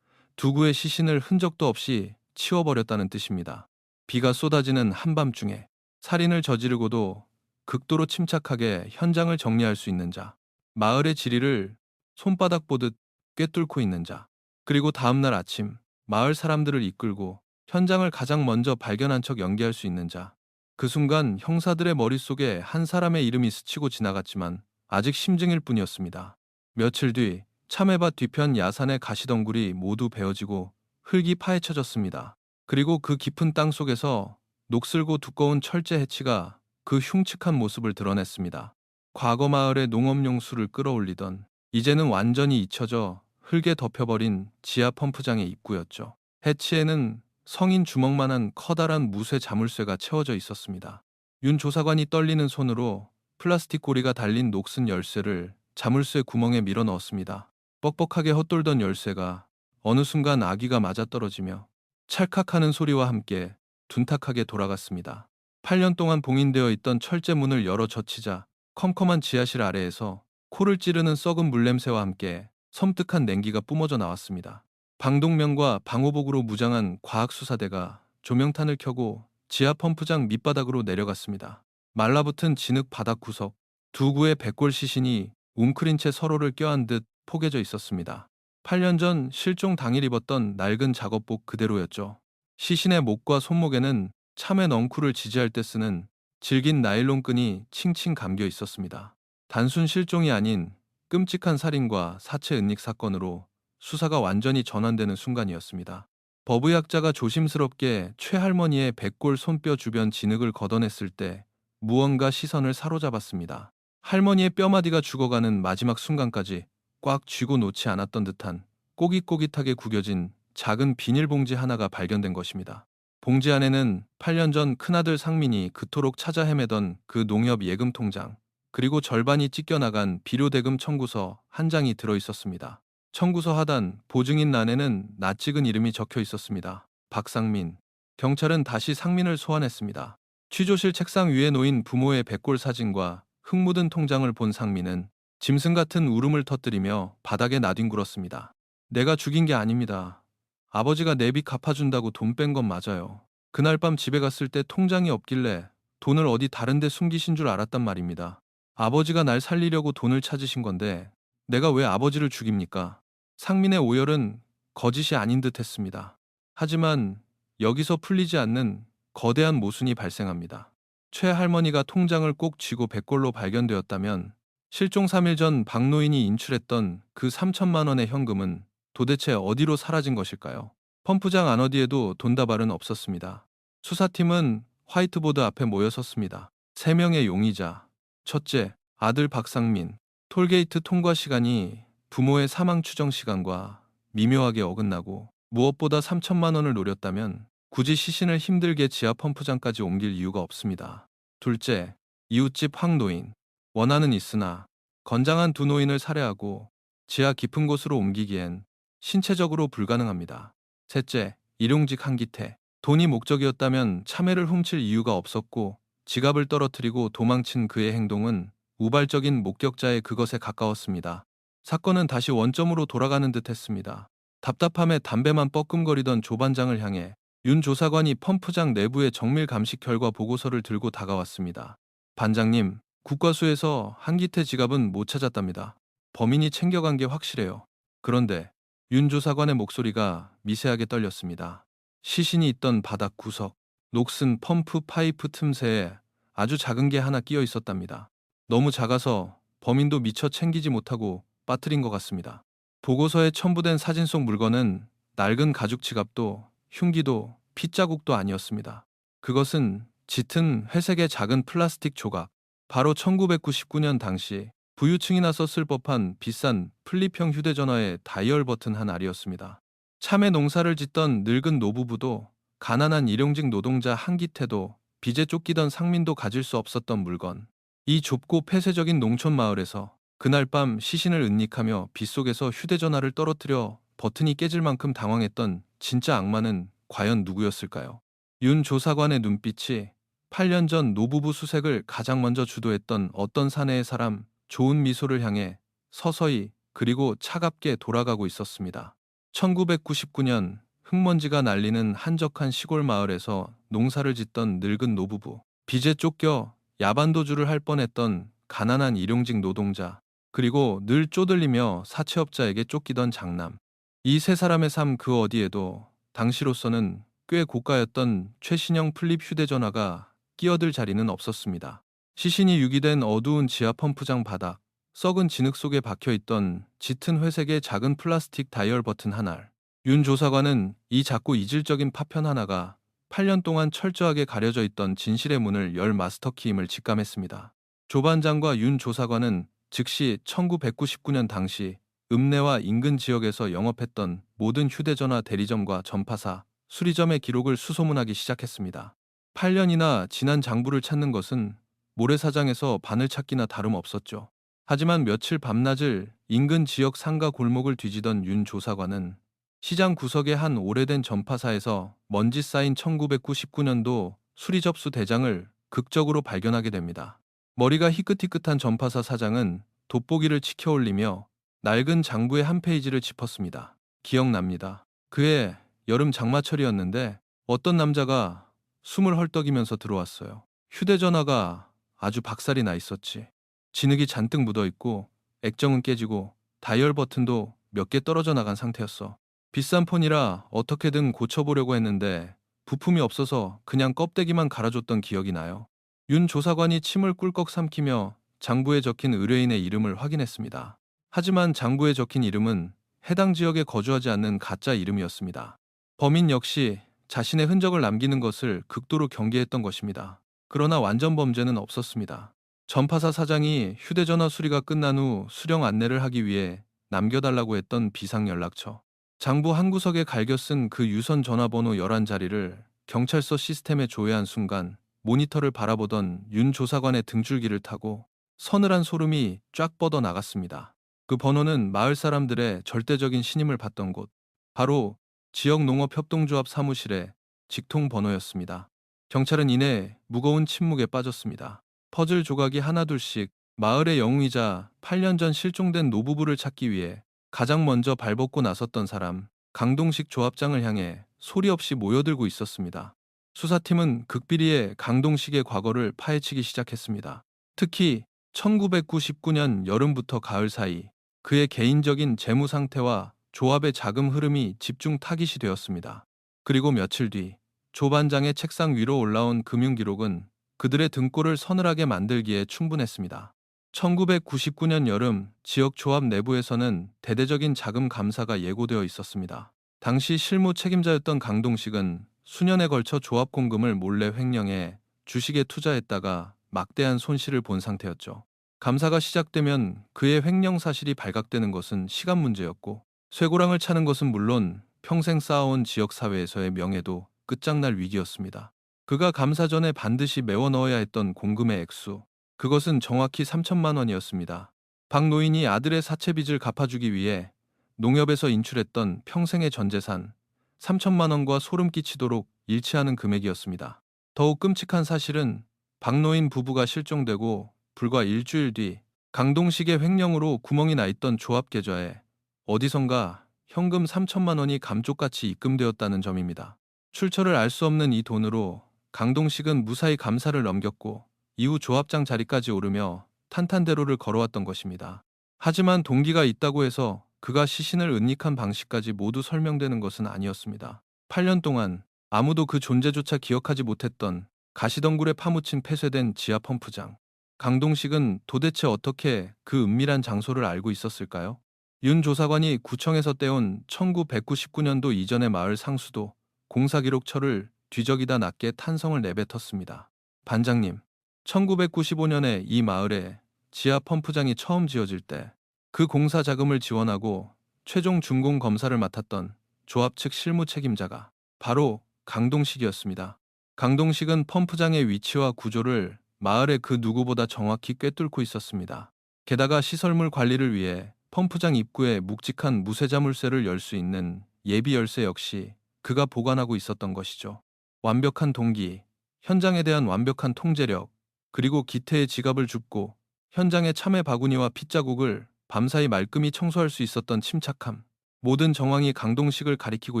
두구의 시신을 흔적도 없이 치워버렸다는 뜻입니다. 비가 쏟아지는 한밤중에 살인을 저지르고도 극도로 침착하게 현장을 정리할 수 있는 자, 마을의 지리를 손바닥 보듯 꿰뚫고 있는 자, 그리고 다음날 아침 마을 사람들을 이끌고 현장을 가장 먼저 발견한 척 연기할 수 있는 자. 그 순간 형사들의 머릿속에 한 사람의 이름이 스치고 지나갔지만 아직 심증일 뿐이었습니다. 며칠 뒤 참외밭 뒤편 야산의 가시덩굴이 모두 베어지고 흙이 파헤쳐졌습니다. 그리고 그 깊은 땅 속에서 녹슬고 두꺼운 철제 해치가 그 흉측한 모습을 드러냈습니다. 과거 마을의 농업용수를 끌어올리던, 이제는 완전히 잊혀져 흙에 덮여버린 지하 펌프장의 입구였죠. 해치에는 성인 주먹만한 커다란 무쇠 자물쇠가 채워져 있었습니다. 윤 조사관이 떨리는 손으로 플라스틱 고리가 달린 녹슨 열쇠를 자물쇠 구멍에 밀어 넣었습니다. 뻑뻑하게 헛돌던 열쇠가 어느 순간 아기가 맞아떨어지며 찰칵하는 소리와 함께 둔탁하게 돌아갔습니다. 8년 동안 봉인되어 있던 철제문을 열어 젖히자 컴컴한 지하실 아래에서 코를 찌르는 썩은 물냄새와 함께 섬뜩한 냉기가 뿜어져 나왔습니다. 방독면과 방호복으로 무장한 과학수사대가 조명탄을 켜고 지하 펌프장 밑바닥으로 내려갔습니다. 말라붙은 진흙 바닥 구석, 두 구의 백골 시신이 웅크린 채 서로를 껴안 듯 포개져 있었습니다. 8년 전 실종 당일 입었던 낡은 작업복 그대로였죠. 시신의 목과 손목에는 참외 넝쿨을 지지할 때 쓰는 질긴 나일론 끈이 칭칭 감겨 있었습니다. 단순 실종이 아닌 끔찍한 살인과 사체 은닉 사건으로 수사가 완전히 전환되는 순간이었습니다. 법의학자가 조심스럽게 최할머니의 백골 손뼈 주변 진흙을 걷어냈을 때 무언가 시선을 사로잡았습니다. 할머니의 뼈마디가 죽어가는 마지막 순간까지 꽉 쥐고 놓지 않았던 듯한 꼬깃꼬깃하게 구겨진 작은 비닐봉지 하나가 발견된 것입니다. 봉지 안에는 8년 전 큰아들 상민이 그토록 찾아 헤매던 그 농협 예금 통장, 그리고 절반이 찢겨나간 비료대금 청구서 한 장이 들어 있었습니다. 청구서 하단 보증인란에는 낯익은 이름이 적혀 있었습니다. 박상민. 경찰은 다시 상민을 소환했습니다. 취조실 책상 위에 놓인 부모의 백골 사진과 흙 묻은 통장을 본 상민은 짐승 같은 울음을 터뜨리며 바닥에 나뒹굴었습니다. 내가 죽인 게 아닙니다. 아버지가 내 빚 갚아준다고 돈 뺀 건 맞아요. 그날 밤 집에 갔을 때 통장이 없길래 돈을 어디 다른 데 숨기신 줄 알았단 말입니다. 아버지가 날 살리려고 돈을 찾으신 건데 내가 왜 아버지를 죽입니까? 상민의 오열은 거짓이 아닌 듯 했습니다. 하지만 여기서 풀리지 않는 거대한 모순이 발생합니다. 최 할머니가 통장을 꼭 쥐고 백골로 발견되었다면 실종 3일 전 박 노인이 인출했던 그 3천만 원의 현금은 도대체 어디로 사라진 것일까요? 펌프장 안어디에도 돈다발은 없었습니다. 수사팀은 화이트보드 앞에 모여 섰습니다. 3명의 용의자. 첫째, 아들 박상민. 톨게이트 통과 시간이 부모의 사망 추정 시간과 미묘하게 어긋나고 무엇보다 3천만 원을 노렸다면 굳이 시신을 힘들게 지하 펌프장까지 옮길 이유가 없습니다. 둘째, 이웃집 황노인. 원한은 있으나 건장한 두 노인을 살해하고 지하 깊은 곳으로 옮기기엔 신체적으로 불가능합니다. 셋째, 일용직 한기태. 돈이 목적이었다면 참외를 훔칠 이유가 없었고 지갑을 떨어뜨리고 도망친 그의 행동은 우발적인 목격자의 그것에 가까웠습니다. 사건은 다시 원점으로 돌아가는 듯 했습니다. 답답함에 담배만 뻐끔거리던 조반장을 향해 윤 조사관이 펌프장 내부의 정밀 감식 결과 보고서를 들고 다가왔습니다. 반장님, 국과수에서 한기태 지갑은 못 찾았답니다. 범인이 챙겨간 게 확실해요. 그런데 윤 조사관의 목소리가 미세하게 떨렸습니다. 시신이 있던 바닥 구석, 녹슨 펌프 파이프 틈새에 아주 작은 게 하나 끼어 있었답니다. 너무 작아서 범인도 미처 챙기지 못하고 빠뜨린 것 같습니다. 보고서에 첨부된 사진 속 물건은 낡은 가죽 지갑도 흉기도 핏자국도 아니었습니다. 그것은 짙은 회색의 작은 플라스틱 조각, 바로 1999년 당시 부유층이나 썼을 법한 비싼 플립형 휴대전화의 다이얼 버튼 한 알이었습니다. 참외 농사를 짓던 늙은 노부부도 가난한 일용직 노동자 한기태도 빚에 쫓기던 상민도 가질 수 없었던 물건. 이 좁고 폐쇄적인 농촌 마을에서 그날 밤 시신을 은닉하며 빗속에서 휴대전화를 떨어뜨려 버튼이 깨질 만큼 당황했던 진짜 악마는 과연 누구였을까요? 윤 조사관의 눈빛이 8년 전 노부부 수색을 가장 먼저 주도했던 어떤 사내의 사람, 좋은 미소를 향해 서서히 그리고 차갑게 돌아가고 있었습니다. 1999년 흙먼지가 날리는 한적한 시골 마을에서 농사를 짓던 늙은 노부부, 빚에 쫓겨 야반도주를 할 뻔했던 가난한 일용직 노동자, 그리고 늘 쪼들리며 사채업자에게 쫓기던 장남. 이 세 사람의 삶 그 어디에도 당시로서는 꽤 고가였던 최신형 플립 휴대전화가 끼어들 자리는 없었습니다. 시신이 유기된 어두운 지하 펌프장 바닥, 썩은 진흙 속에 박혀있던 짙은 회색의 작은 플라스틱 다이얼 버튼 하나. 윤 조사관은 이 작고 이질적인 파편 하나가 8년 동안 철저하게 가려져 있던 진실의 문을 열 마스터키임을 직감했습니다. 조반장과 윤 조사관은 즉시 1999년 당시 읍내와 인근 지역에서 영업했던 모든 휴대전화 대리점과 전파사, 수리점의 기록을 수소문하기 시작했습니다. 8년이나 지난 장부를 찾는 것은 모래사장에서 바늘 찾기나 다름없었죠. 하지만 며칠 밤낮을 인근 지역 상가 골목을 뒤지던 윤 조사관은 시장 구석의 한 오래된 전파사에서 먼지 쌓인 1999년도 수리 접수 대장을 극적으로 발견하게 됩니다. 머리가 희끗희끗한 전파사 사장은 돋보기를 치켜 올리며 낡은 장부의 한 페이지를 짚었습니다. 기억납니다. 그해 여름 장마철이었는데 어떤 남자가 숨을 헐떡이면서 들어왔어요. 휴대전화가 아주 박살이 나 있었지. 진흙이 잔뜩 묻어 있고 액정은 깨지고 다이얼 버튼도 몇 개 떨어져 나간 상태였어. 비싼 폰이라 어떻게든 고쳐보려고 했는데 부품이 없어서 그냥 껍데기만 갈아줬던 기억이 나요. 윤 조사관이 침을 꿀꺽 삼키며 장부에 적힌 의뢰인의 이름을 확인했습니다. 하지만 장부에 적힌 이름은 해당 지역에 거주하지 않는 가짜 이름이었습니다. 범인 역시 자신의 흔적을 남기는 것을 극도로 경계했던 것입니다. 그러나 완전 범죄는 없었습니다. 전파사 사장이 휴대전화 수리가 끝난 후 수령 안내를 하기 위해 남겨달라고 했던 비상연락처. 장부 한 구석에 갈겨 쓴 그 유선 전화번호 11자리를 경찰서 시스템에 조회한 순간 모니터를 바라보던 윤 조사관의 등줄기를 타고 서늘한 소름이 쫙 뻗어 나갔습니다. 그 번호는 마을 사람들의 절대적인 신임을 받던 곳, 바로 지역 농업협동조합 사무실의 직통 번호였습니다. 경찰은 이내 무거운 침묵에 빠졌습니다. 퍼즐 조각이 하나둘씩 마을의 영웅이자 8년 전 실종된 노부부를 찾기 위해 가장 먼저 발벗고 나섰던 사람, 강동식 조합장을 향해 소리 없이 모여들고 있었습니다. 수사팀은 극비리에 강동식의 과거를 파헤치기 시작했습니다. 특히 1999년 여름부터 가을 사이 그의 개인적인 재무 상태와 조합의 자금 흐름이 집중 타깃이 되었습니다. 그리고 며칠 뒤 조 반장의 책상 위로 올라온 금융 기록은 그들의 등골을 서늘하게 만들기에 충분했습니다. 1999년 여름 지역 조합 내부에서는 대대적인 자금 감사가 예고되어 있었습니다. 당시 실무 책임자였던 강동식은 수년에 걸쳐 조합 공금을 몰래 횡령해 주식에 투자했다가 막대한 손실을 본 상태였죠. 감사가 시작되면 그의 횡령 사실이 발각되는 것은 시간 문제였고 쇠고랑을 차는 것은 물론 평생 쌓아온 지역사회에서의 명예도 끝장날 위기였습니다. 그가 감사 전에 반드시 메워 넣어야 했던 공금의 액수, 그것은 정확히 3천만 원이었습니다. 박 노인이 아들의 사채빚을 갚아주기 위해 농협에서 인출했던 평생의 전재산 3천만 원과 소름 끼치도록 일치하는 금액이었습니다. 더욱 끔찍한 사실은 박 노인 부부가 실종되고 불과 일주일 뒤 강동식의 횡령으로 구멍이 나 있던 조합 계좌에 어디선가 현금 3천만 원이 감쪽같이 입금되었다는 점입니다. 출처를 알 수 없는 이 돈으로 강동식은 무사히 감사를 넘겼고 이후 조합장 자리까지 오르며 탄탄대로를 걸어왔던 것입니다. 하지만 동기가 있다고 해서 그가 시신을 은닉한 방식까지 모두 설명되는 것은 아니었습니다. 8년 동안 아무도 그 존재조차 기억하지 못했던 가시덩굴에 파묻힌 폐쇄된 지하 펌프장. 강동식은 도대체 어떻게 그 은밀한 장소를 알고 있었을까요? 윤 조사관이 구청에서 떼온 1999년도 이전의 마을 상수도 공사기록처를 뒤적이다 낫게 탄성을 내뱉었습니다. 반장님, 1995년에 이 마을에 지하 펌프장이 처음 지어질 때 그 공사 자금을 지원하고 최종 준공 검사를 맡았던 조합 측 실무 책임자가 바로 강동식이었습니다. 강동식은 펌프장의 위치와 구조를 마을의 그 누구보다 정확히 꿰뚫고 있었습니다. 게다가 시설물 관리를 위해 펌프장 입구에 묵직한 무쇠자물쇠를 열 수 있는 예비 열쇠 역시 그가 보관하고 있었던 것이죠. 완벽한 동기, 현장에 대한 완벽한 통제력, 그리고 기태의 지갑을 줍고 현장의 참외 바구니와 핏자국을 밤사이 말끔히 청소할 수 있었던 침착함, 모든 정황이 강동식을 가리키고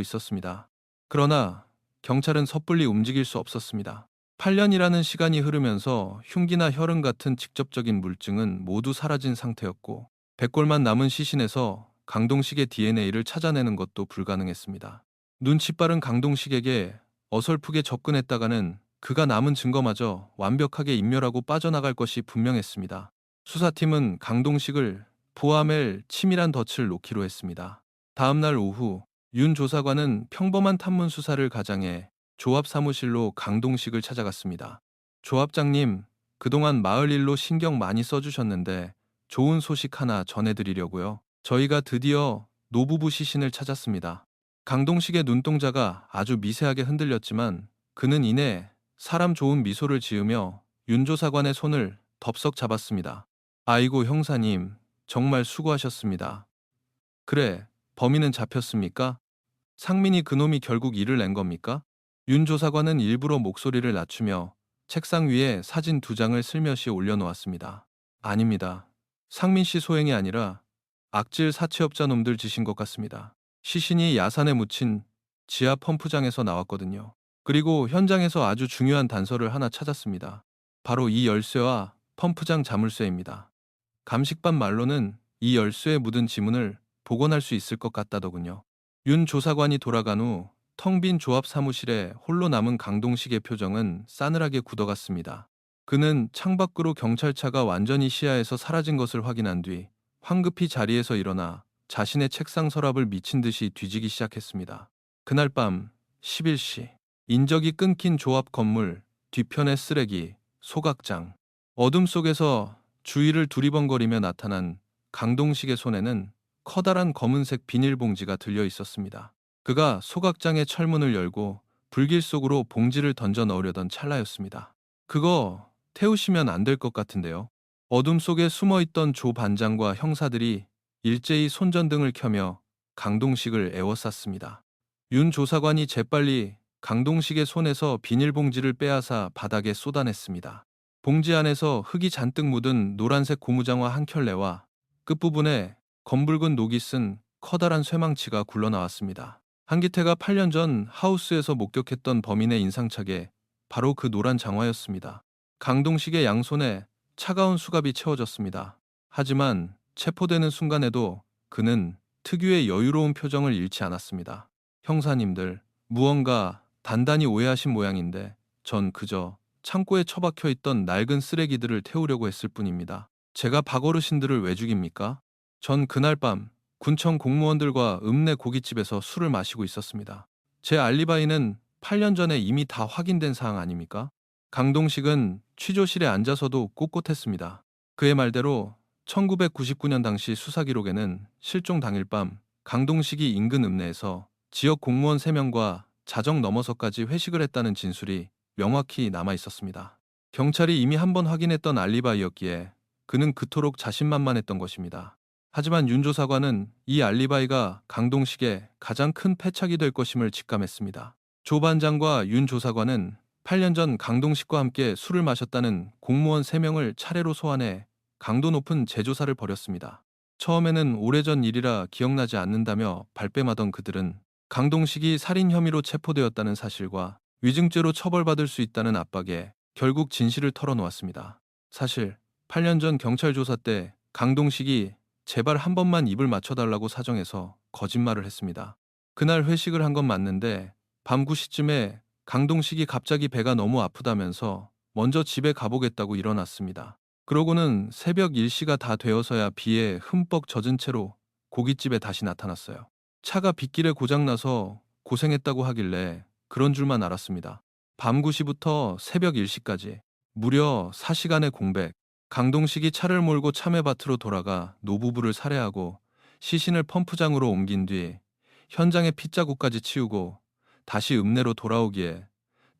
있었습니다. 그러나 경찰은 섣불리 움직일 수 없었습니다. 8년이라는 시간이 흐르면서 흉기나 혈흔 같은 직접적인 물증은 모두 사라진 상태였고 백골만 남은 시신에서 강동식의 DNA를 찾아내는 것도 불가능했습니다. 눈치 빠른 강동식에게 어설프게 접근했다가는 그가 남은 증거마저 완벽하게 인멸하고 빠져나갈 것이 분명했습니다. 수사팀은 강동식을 포함할 치밀한 덫을 놓기로 했습니다. 다음 날 오후 윤 조사관은 평범한 탐문 수사를 가장해 조합 사무실로 강동식을 찾아갔습니다. 조합장님, 그동안 마을 일로 신경 많이 써주셨는데 좋은 소식 하나 전해드리려고요. 저희가 드디어 노부부 시신을 찾았습니다. 강동식의 눈동자가 아주 미세하게 흔들렸지만 그는 이내 사람 좋은 미소를 지으며 윤 조사관의 손을 덥석 잡았습니다. 아이고 형사님, 정말 수고하셨습니다. 그래, 범인은 잡혔습니까? 상민이 그놈이 결국 일을 낸 겁니까? 윤 조사관은 일부러 목소리를 낮추며 책상 위에 사진 2장을 슬며시 올려놓았습니다. 아닙니다. 상민 씨 소행이 아니라 악질 사채업자 놈들 짓인 것 같습니다. 시신이 야산에 묻힌 지하 펌프장에서 나왔거든요. 그리고 현장에서 아주 중요한 단서를 하나 찾았습니다. 바로 이 열쇠와 펌프장 자물쇠입니다. 감식반 말로는 이 열쇠에 묻은 지문을 복원할 수 있을 것 같다더군요. 윤 조사관이 돌아간 후 텅 빈 조합 사무실에 홀로 남은 강동식의 표정은 싸늘하게 굳어갔습니다. 그는 창밖으로 경찰차가 완전히 시야에서 사라진 것을 확인한 뒤 황급히 자리에서 일어나 자신의 책상 서랍을 미친 듯이 뒤지기 시작했습니다. 그날 밤 11시, 인적이 끊긴 조합 건물 뒤편의 쓰레기, 소각장, 어둠 속에서 주위를 두리번거리며 나타난 강동식의 손에는 커다란 검은색 비닐봉지가 들려 있었습니다. 그가 소각장의 철문을 열고 불길 속으로 봉지를 던져 넣으려던 찰나였습니다. 그거 태우시면 안 될 것 같은데요. 어둠 속에 숨어있던 조 반장과 형사들이 일제히 손전등을 켜며 강동식을 에워쌌습니다. 윤 조사관이 재빨리 강동식의 손에서 비닐봉지를 빼앗아 바닥에 쏟아냈습니다. 봉지 안에서 흙이 잔뜩 묻은 노란색 고무장화 한 켤레와 끝부분에 검붉은 녹이 쓴 커다란 쇠망치가 굴러나왔습니다. 한기태가 8년 전 하우스에서 목격했던 범인의 인상착에 바로 그 노란 장화였습니다. 강동식의 양손에 차가운 수갑이 채워졌습니다. 하지만 체포되는 순간에도 그는 특유의 여유로운 표정을 잃지 않았습니다. 형사님들, 무언가 단단히 오해하신 모양인데 전 그저 창고에 처박혀 있던 낡은 쓰레기들을 태우려고 했을 뿐입니다. 제가 박어르신들을 왜 죽입니까? 전 그날 밤 군청 공무원들과 읍내 고깃집에서 술을 마시고 있었습니다. 제 알리바이는 8년 전에 이미 다 확인된 사항 아닙니까? 강동식은 취조실에 앉아서도 꼿꼿했습니다. 그의 말대로 1999년 당시 수사 기록에는 실종 당일 밤 강동식이 인근 읍내에서 지역 공무원 3명과 자정 넘어서까지 회식을 했다는 진술이 명확히 남아 있었습니다. 경찰이 이미 한 번 확인했던 알리바이였기에 그는 그토록 자신만만했던 것입니다. 하지만 윤 조사관은 이 알리바이가 강동식의 가장 큰 패착이 될 것임을 직감했습니다. 조 반장과 윤 조사관은 8년 전 강동식과 함께 술을 마셨다는 공무원 3명을 차례로 소환해 강도 높은 재조사를 벌였습니다. 처음에는 오래전 일이라 기억나지 않는다며 발뺌하던 그들은 강동식이 살인 혐의로 체포되었다는 사실과 위증죄로 처벌받을 수 있다는 압박에 결국 진실을 털어놓았습니다. 사실 8년 전 경찰 조사 때 강동식이 제발 한 번만 입을 맞춰달라고 사정해서 거짓말을 했습니다. 그날 회식을 한 건 맞는데 밤 9시쯤에 강동식이 갑자기 배가 너무 아프다면서 먼저 집에 가보겠다고 일어났습니다. 그러고는 새벽 1시가 다 되어서야 비에 흠뻑 젖은 채로 고깃집에 다시 나타났어요. 차가 빗길에 고장나서 고생했다고 하길래 그런 줄만 알았습니다. 밤 9시부터 새벽 1시까지 무려 4시간의 공백. 강동식이 차를 몰고 참외밭으로 돌아가 노부부를 살해하고 시신을 펌프장으로 옮긴 뒤 현장의 핏자국까지 치우고 다시 읍내로 돌아오기에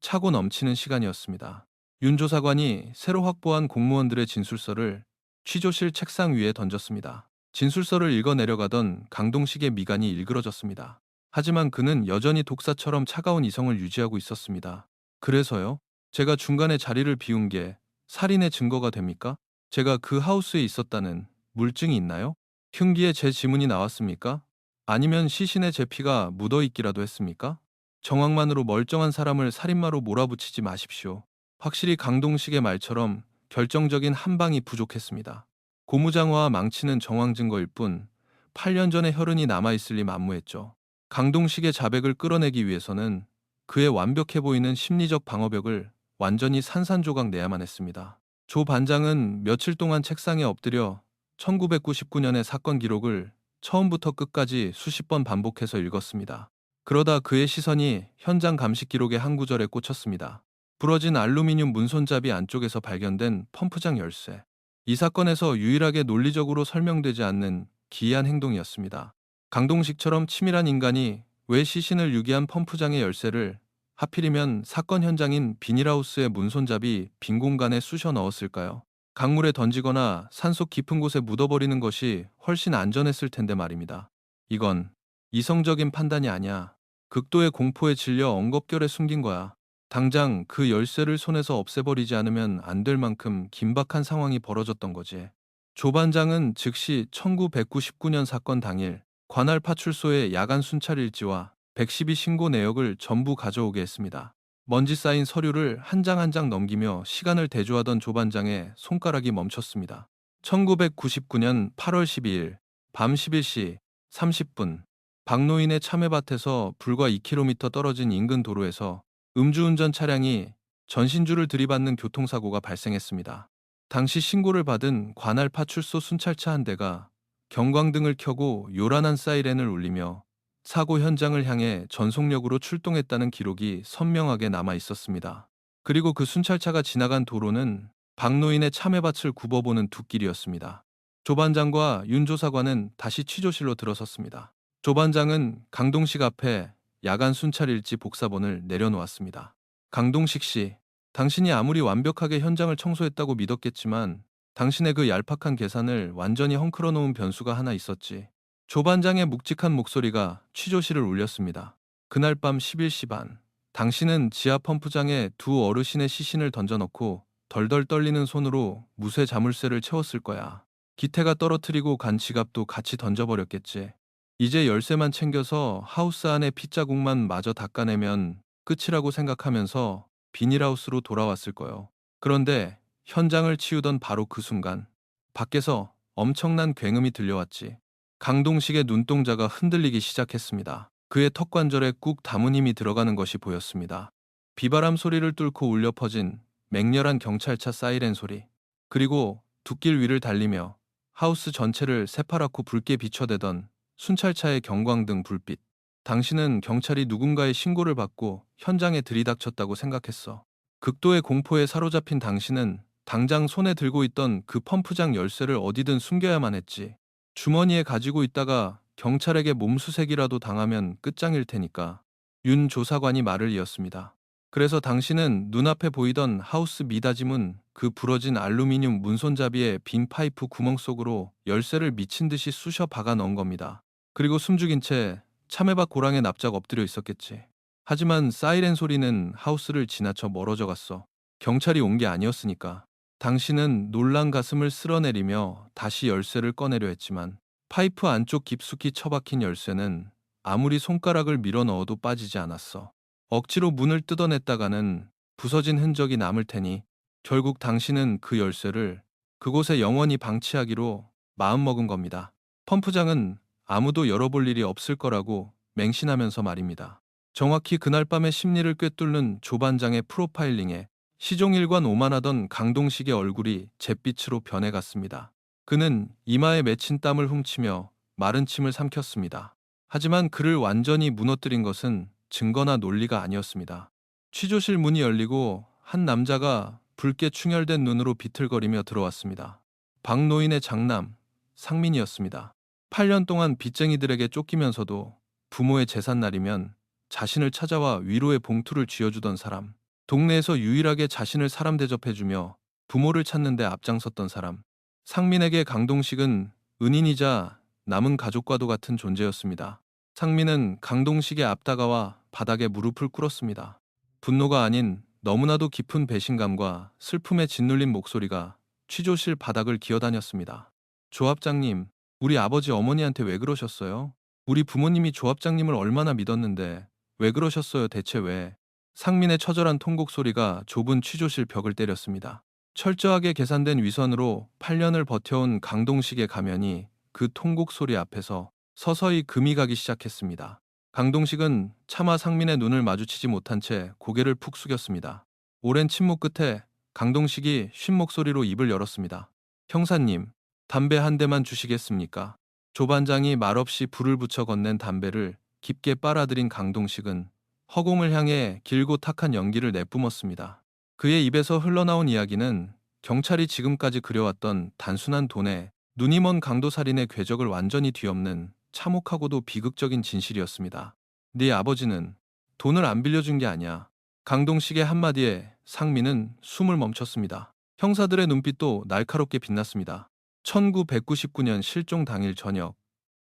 차고 넘치는 시간이었습니다. 윤 조사관이 새로 확보한 공무원들의 진술서를 취조실 책상 위에 던졌습니다. 진술서를 읽어 내려가던 강동식의 미간이 일그러졌습니다. 하지만 그는 여전히 독사처럼 차가운 이성을 유지하고 있었습니다. 그래서요? 제가 중간에 자리를 비운 게 살인의 증거가 됩니까? 제가 그 하우스에 있었다는 물증이 있나요? 흉기에 제 지문이 나왔습니까? 아니면 시신에 제 피가 묻어있기라도 했습니까? 정황만으로 멀쩡한 사람을 살인마로 몰아붙이지 마십시오. 확실히 강동식의 말처럼 결정적인 한 방이 부족했습니다. 고무장화와 망치는 정황 증거일 뿐 8년 전의 혈흔이 남아있을 리 만무했죠. 강동식의 자백을 끌어내기 위해서는 그의 완벽해 보이는 심리적 방어벽을 완전히 산산조각 내야만 했습니다. 조 반장은 며칠 동안 책상에 엎드려 1999년의 사건 기록을 처음부터 끝까지 수십 번 반복해서 읽었습니다. 그러다 그의 시선이 현장 감식 기록의 한 구절에 꽂혔습니다. 부러진 알루미늄 문손잡이 안쪽에서 발견된 펌프장 열쇠. 이 사건에서 유일하게 논리적으로 설명되지 않는 기이한 행동이었습니다. 강동식처럼 치밀한 인간이 왜 시신을 유기한 펌프장의 열쇠를 하필이면 사건 현장인 비닐하우스의 문손잡이 빈 공간에 쑤셔 넣었을까요? 강물에 던지거나 산속 깊은 곳에 묻어버리는 것이 훨씬 안전했을 텐데 말입니다. 이건 이성적인 판단이 아니야. 극도의 공포에 질려 엉겁결에 숨긴 거야. 당장 그 열쇠를 손에서 없애버리지 않으면 안 될 만큼 긴박한 상황이 벌어졌던 거지. 조 반장은 즉시 1999년 사건 당일 관할 파출소의 야간 순찰 일지와 112 신고 내역을 전부 가져오게 했습니다. 먼지 쌓인 서류를 한 장 한 장 넘기며 시간을 대조하던 조 반장의 손가락이 멈췄습니다. 1999년 8월 12일 밤 11시 30분 박노인의 참외밭에서 불과 2km 떨어진 인근 도로에서 음주운전 차량이 전신주를 들이받는 교통사고가 발생했습니다. 당시 신고를 받은 관할 파출소 순찰차 한 대가 경광등을 켜고 요란한 사이렌을 울리며 사고 현장을 향해 전속력으로 출동했다는 기록이 선명하게 남아 있었습니다. 그리고 그 순찰차가 지나간 도로는 박노인의 참외밭을 굽어보는 둑길이었습니다. 조 반장과 윤 조사관은 다시 취조실로 들어섰습니다. 조 반장은 강동식 앞에 야간 순찰 일지 복사본을 내려놓았습니다. 강동식 씨, 당신이 아무리 완벽하게 현장을 청소했다고 믿었겠지만 당신의 그 얄팍한 계산을 완전히 헝클어 놓은 변수가 하나 있었지. 조 반장의 묵직한 목소리가 취조실을 울렸습니다. 그날 밤 11시 반, 당신은 지하 펌프장에 두 어르신의 시신을 던져넣고 덜덜 떨리는 손으로 무쇠 자물쇠를 채웠을 거야. 기태가 떨어뜨리고 간 지갑도 같이 던져버렸겠지. 이제 열쇠만 챙겨서 하우스 안에 핏자국만 마저 닦아내면 끝이라고 생각하면서 비닐하우스로 돌아왔을 거요. 그런데 현장을 치우던 바로 그 순간 밖에서 엄청난 굉음이 들려왔지. 강동식의 눈동자가 흔들리기 시작했습니다. 그의 턱관절에 꾹 담은 힘이 들어가는 것이 보였습니다. 비바람 소리를 뚫고 울려 퍼진 맹렬한 경찰차 사이렌 소리, 그리고 둑길 위를 달리며 하우스 전체를 새파랗고 붉게 비춰대던 순찰차의 경광등 불빛. 당신은 경찰이 누군가의 신고를 받고 현장에 들이닥쳤다고 생각했어. 극도의 공포에 사로잡힌 당신은 당장 손에 들고 있던 그 펌프장 열쇠를 어디든 숨겨야만 했지. 주머니에 가지고 있다가 경찰에게 몸수색이라도 당하면 끝장일 테니까. 윤 조사관이 말을 이었습니다. 그래서 당신은 눈앞에 보이던 하우스 미닫이문, 그 부러진 알루미늄 문손잡이의 빈 파이프 구멍 속으로 열쇠를 미친 듯이 쑤셔 박아 넣은 겁니다. 그리고 숨죽인 채 참외밭 고랑에 납작 엎드려 있었겠지. 하지만 사이렌 소리는 하우스를 지나쳐 멀어져 갔어. 경찰이 온 게 아니었으니까. 당신은 놀란 가슴을 쓸어내리며 다시 열쇠를 꺼내려 했지만 파이프 안쪽 깊숙이 처박힌 열쇠는 아무리 손가락을 밀어 넣어도 빠지지 않았어. 억지로 문을 뜯어냈다가는 부서진 흔적이 남을 테니 결국 당신은 그 열쇠를 그곳에 영원히 방치하기로 마음먹은 겁니다. 펌프장은 아무도 열어볼 일이 없을 거라고 맹신하면서 말입니다. 정확히 그날 밤의 심리를 꿰뚫는 조 반장의 프로파일링에 시종일관 오만하던 강동식의 얼굴이 잿빛으로 변해갔습니다. 그는 이마에 맺힌 땀을 훔치며 마른 침을 삼켰습니다. 하지만 그를 완전히 무너뜨린 것은 증거나 논리가 아니었습니다. 취조실 문이 열리고 한 남자가 붉게 충혈된 눈으로 비틀거리며 들어왔습니다. 박노인의 장남, 상민이었습니다. 8년 동안 빚쟁이들에게 쫓기면서도 부모의 제삿날이면 자신을 찾아와 위로의 봉투를 쥐어주던 사람, 동네에서 유일하게 자신을 사람 대접해주며 부모를 찾는 데 앞장섰던 사람. 상민에게 강동식은 은인이자 남은 가족과도 같은 존재였습니다. 상민은 강동식의 앞다가와 바닥에 무릎을 꿇었습니다. 분노가 아닌 너무나도 깊은 배신감과 슬픔에 짓눌린 목소리가 취조실 바닥을 기어다녔습니다. 조합장님, 우리 아버지 어머니한테 왜 그러셨어요? 우리 부모님이 조합장님을 얼마나 믿었는데 왜 그러셨어요 대체 왜? 상민의 처절한 통곡 소리가 좁은 취조실 벽을 때렸습니다. 철저하게 계산된 위선으로 8년을 버텨온 강동식의 가면이 그 통곡 소리 앞에서 서서히 금이 가기 시작했습니다. 강동식은 차마 상민의 눈을 마주치지 못한 채 고개를 푹 숙였습니다. 오랜 침묵 끝에 강동식이 쉰 목소리로 입을 열었습니다. 형사님, 담배 한 대만 주시겠습니까? 조 반장이 말없이 불을 붙여 건넨 담배를 깊게 빨아들인 강동식은 허공을 향해 길고 탁한 연기를 내뿜었습니다. 그의 입에서 흘러나온 이야기는 경찰이 지금까지 그려왔던 단순한 돈의 눈이 먼 강도살인의 궤적을 완전히 뒤엎는 참혹하고도 비극적인 진실이었습니다. 네 아버지는 돈을 안 빌려준 게 아니야. 강동식의 한마디에 상민은 숨을 멈췄습니다. 형사들의 눈빛도 날카롭게 빛났습니다. 1999년 실종 당일 저녁,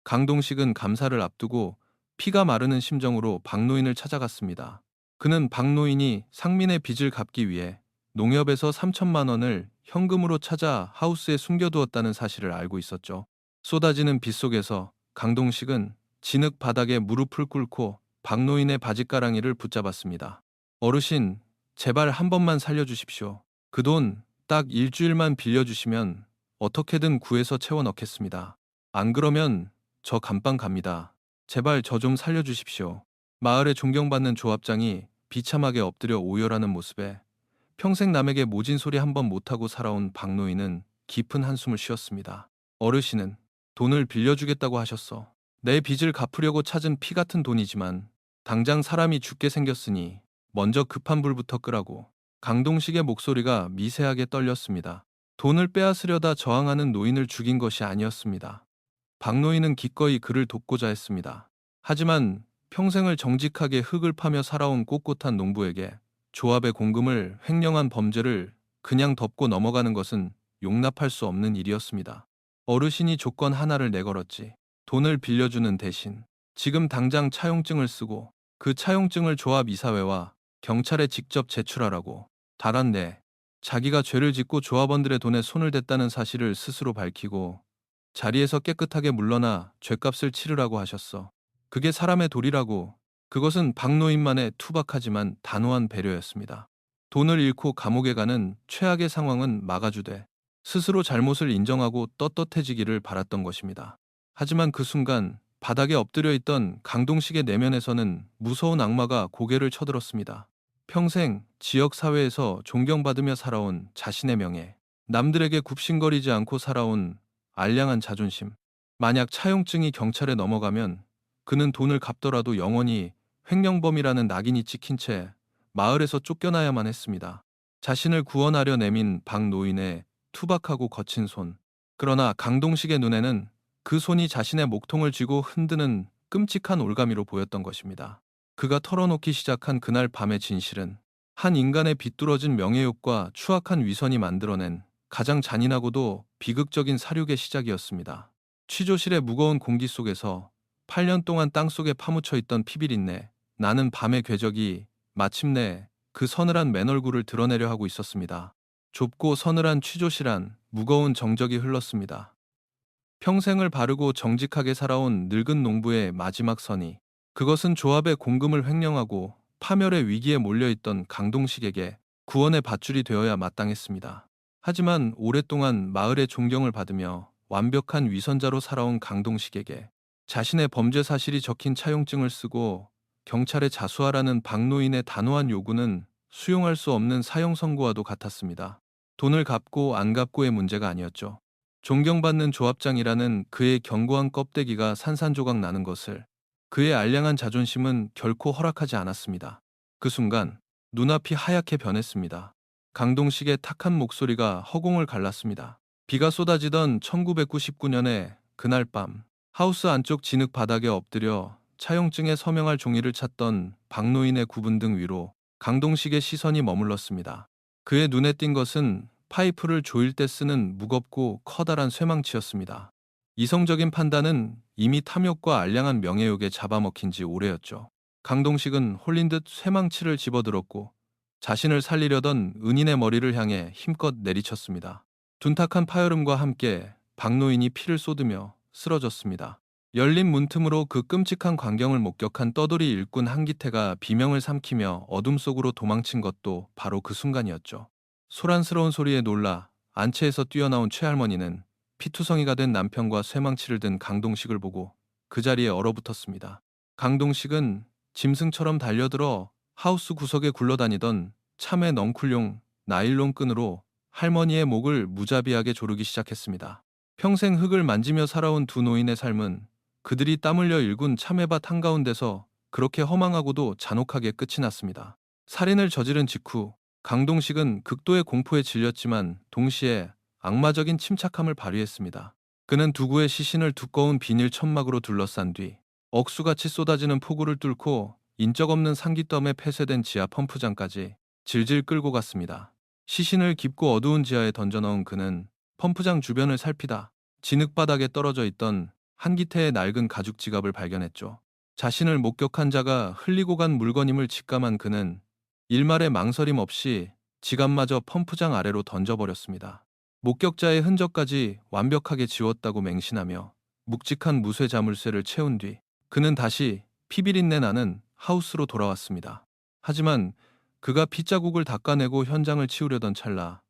강동식은 감사를 앞두고 피가 마르는 심정으로 박노인을 찾아갔습니다. 그는 박노인이 상민의 빚을 갚기 위해 농협에서 3천만 원을 현금으로 찾아 하우스에 숨겨두었다는 사실을 알고 있었죠. 쏟아지는 빚 속에서 강동식은 진흙 바닥에 무릎을 꿇고 박노인의 바짓가랑이를 붙잡았습니다. 어르신, 제발 한 번만 살려주십시오. 그 돈 딱 일주일만 빌려주시면 어떻게든 구해서 채워 넣겠습니다. 안 그러면 저 감방 갑니다. 제발 저 좀 살려주십시오. 마을에 존경받는 조합장이 비참하게 엎드려 오열하는 모습에 평생 남에게 모진 소리 한 번 못하고 살아온 박노인은 깊은 한숨을 쉬었습니다. 어르신은 돈을 빌려주겠다고 하셨어. 내 빚을 갚으려고 찾은 피 같은 돈이지만 당장 사람이 죽게 생겼으니 먼저 급한 불부터 끄라고. 강동식의 목소리가 미세하게 떨렸습니다. 돈을 빼앗으려다 저항하는 노인을 죽인 것이 아니었습니다. 박노인은 기꺼이 그를 돕고자 했습니다. 하지만 평생을 정직하게 흙을 파며 살아온 꼿꼿한 농부에게 조합의 공금을 횡령한 범죄를 그냥 덮고 넘어가는 것은 용납할 수 없는 일이었습니다. 어르신이 조건 하나를 내걸었지. 돈을 빌려주는 대신 지금 당장 차용증을 쓰고 그 차용증을 조합 이사회와 경찰에 직접 제출하라고. 달았네. 자기가 죄를 짓고 조합원들의 돈에 손을 댔다는 사실을 스스로 밝히고 자리에서 깨끗하게 물러나 죗값을 치르라고 하셨어. 그게 사람의 도리라고. 그것은 박노인만의 투박하지만 단호한 배려였습니다. 돈을 잃고 감옥에 가는 최악의 상황은 막아주되 스스로 잘못을 인정하고 떳떳해지기를 바랐던 것입니다. 하지만 그 순간 바닥에 엎드려 있던 강동식의 내면에서는 무서운 악마가 고개를 쳐들었습니다. 평생 지역사회에서 존경받으며 살아온 자신의 명예, 남들에게 굽신거리지 않고 살아온 알량한 자존심. 만약 차용증이 경찰에 넘어가면 그는 돈을 갚더라도 영원히 횡령범이라는 낙인이 찍힌 채 마을에서 쫓겨나야만 했습니다. 자신을 구원하려 내민 박노인의 투박하고 거친 손. 그러나 강동식의 눈에는 그 손이 자신의 목통을 쥐고 흔드는 끔찍한 올가미로 보였던 것입니다. 그가 털어놓기 시작한 그날 밤의 진실은 한 인간의 비뚤어진 명예욕과 추악한 위선이 만들어낸 가장 잔인하고도 비극적인 사륙의 시작이었습니다. 취조실의 무거운 공기 속에서 8년 동안 땅속에 파묻혀 있던 피비린내, 나는 밤의 궤적이 마침내 그 서늘한 맨얼굴을 드러내려 하고 있었습니다. 좁고 서늘한 취조실 안 무거운 정적이 흘렀습니다. 평생을 바르고 정직하게 살아온 늙은 농부의 마지막 선이, 그것은 조합의 공금을 횡령하고 파멸의 위기에 몰려있던 강동식에게 구원의 밧줄이 되어야 마땅했습니다. 하지만 오랫동안 마을의 존경을 받으며 완벽한 위선자로 살아온 강동식에게 자신의 범죄 사실이 적힌 차용증을 쓰고 경찰에 자수하라는 박노인의 단호한 요구는 수용할 수 없는 사형 선고와도 같았습니다. 돈을 갚고 안 갚고의 문제가 아니었죠. 존경받는 조합장이라는 그의 견고한 껍데기가 산산조각 나는 것을 그의 알량한 자존심은 결코 허락하지 않았습니다. 그 순간 눈앞이 하얗게 변했습니다. 강동식의 탁한 목소리가 허공을 갈랐습니다. 비가 쏟아지던 1999년의 그날 밤, 하우스 안쪽 진흙 바닥에 엎드려 차용증에 서명할 종이를 찾던 박노인의 구분 등 위로 강동식의 시선이 머물렀습니다. 그의 눈에 띈 것은 파이프를 조일 때 쓰는 무겁고 커다란 쇠망치였습니다. 이성적인 판단은 이미 탐욕과 알량한 명예욕에 잡아먹힌 지 오래였죠. 강동식은 홀린 듯 쇠망치를 집어들었고 자신을 살리려던 은인의 머리를 향해 힘껏 내리쳤습니다. 둔탁한 파열음과 함께 박노인이 피를 쏟으며 쓰러졌습니다. 열린 문틈으로 그 끔찍한 광경을 목격한 떠돌이 일꾼 한기태가 비명을 삼키며 어둠 속으로 도망친 것도 바로 그 순간이었죠. 소란스러운 소리에 놀라 안채에서 뛰어나온 최할머니는 피투성이가 된 남편과 쇠망치를 든 강동식을 보고 그 자리에 얼어붙었습니다. 강동식은 짐승처럼 달려들어 하우스 구석에 굴러다니던 참외 넝쿨용 나일론 끈으로 할머니의 목을 무자비하게 조르기 시작했습니다. 평생 흙을 만지며 살아온 두 노인의 삶은 그들이 땀 흘려 일군 참외밭 한가운데서 그렇게 허망하고도 잔혹하게 끝이 났습니다. 살인을 저지른 직후 강동식은 극도의 공포에 질렸지만 동시에 악마적인 침착함을 발휘했습니다. 그는 두구의 시신을 두꺼운 비닐 천막으로 둘러싼 뒤 억수같이 쏟아지는 폭우를 뚫고 인적 없는 상기덤에 폐쇄된 지하 펌프장까지 질질 끌고 갔습니다. 시신을 깊고 어두운 지하에 던져넣은 그는 펌프장 주변을 살피다 진흙바닥에 떨어져 있던 한 기태의 낡은 가죽 지갑을 발견했죠. 자신을 목격한 자가 흘리고 간 물건임을 직감한 그는 일말의 망설임 없이 지갑마저 펌프장 아래로 던져버렸습니다. 목격자의 흔적까지 완벽하게 지웠다고 맹신하며 묵직한 무쇠 자물쇠를 채운 뒤 그는 다시 피비린내 나는 하우스로 돌아왔습니다. 하지만 그가 핏자국을 닦아내고 현장을 치우려던 찰나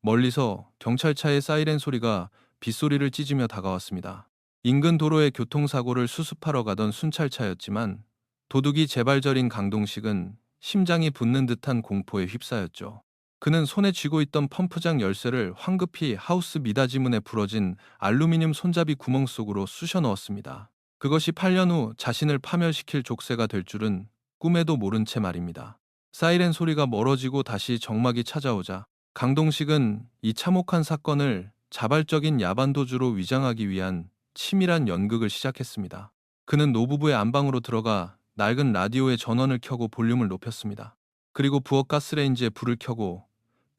멀리서 경찰차의 사이렌 소리가 빗소리를 찢으며 다가왔습니다. 인근 도로의 교통사고를 수습하러 가던 순찰차였지만 도둑이 재발절인 강동식은 심장이 붙는 듯한 공포에 휩싸였죠. 그는 손에 쥐고 있던 펌프장 열쇠를 황급히 하우스 미닫이문에 부러진 알루미늄 손잡이 구멍 속으로 쑤셔 넣었습니다. 그것이 8년 후 자신을 파멸시킬 족쇄가 될 줄은 꿈에도 모른 채 말입니다. 사이렌 소리가 멀어지고 다시 정막이 찾아오자 강동식은 이 참혹한 사건을 자발적인 야반도주로 위장하기 위한 치밀한 연극을 시작했습니다. 그는 노부부의 안방으로 들어가 낡은 라디오의 전원을 켜고 볼륨을 높였습니다. 그리고 부엌 가스레인지에 불을 켜고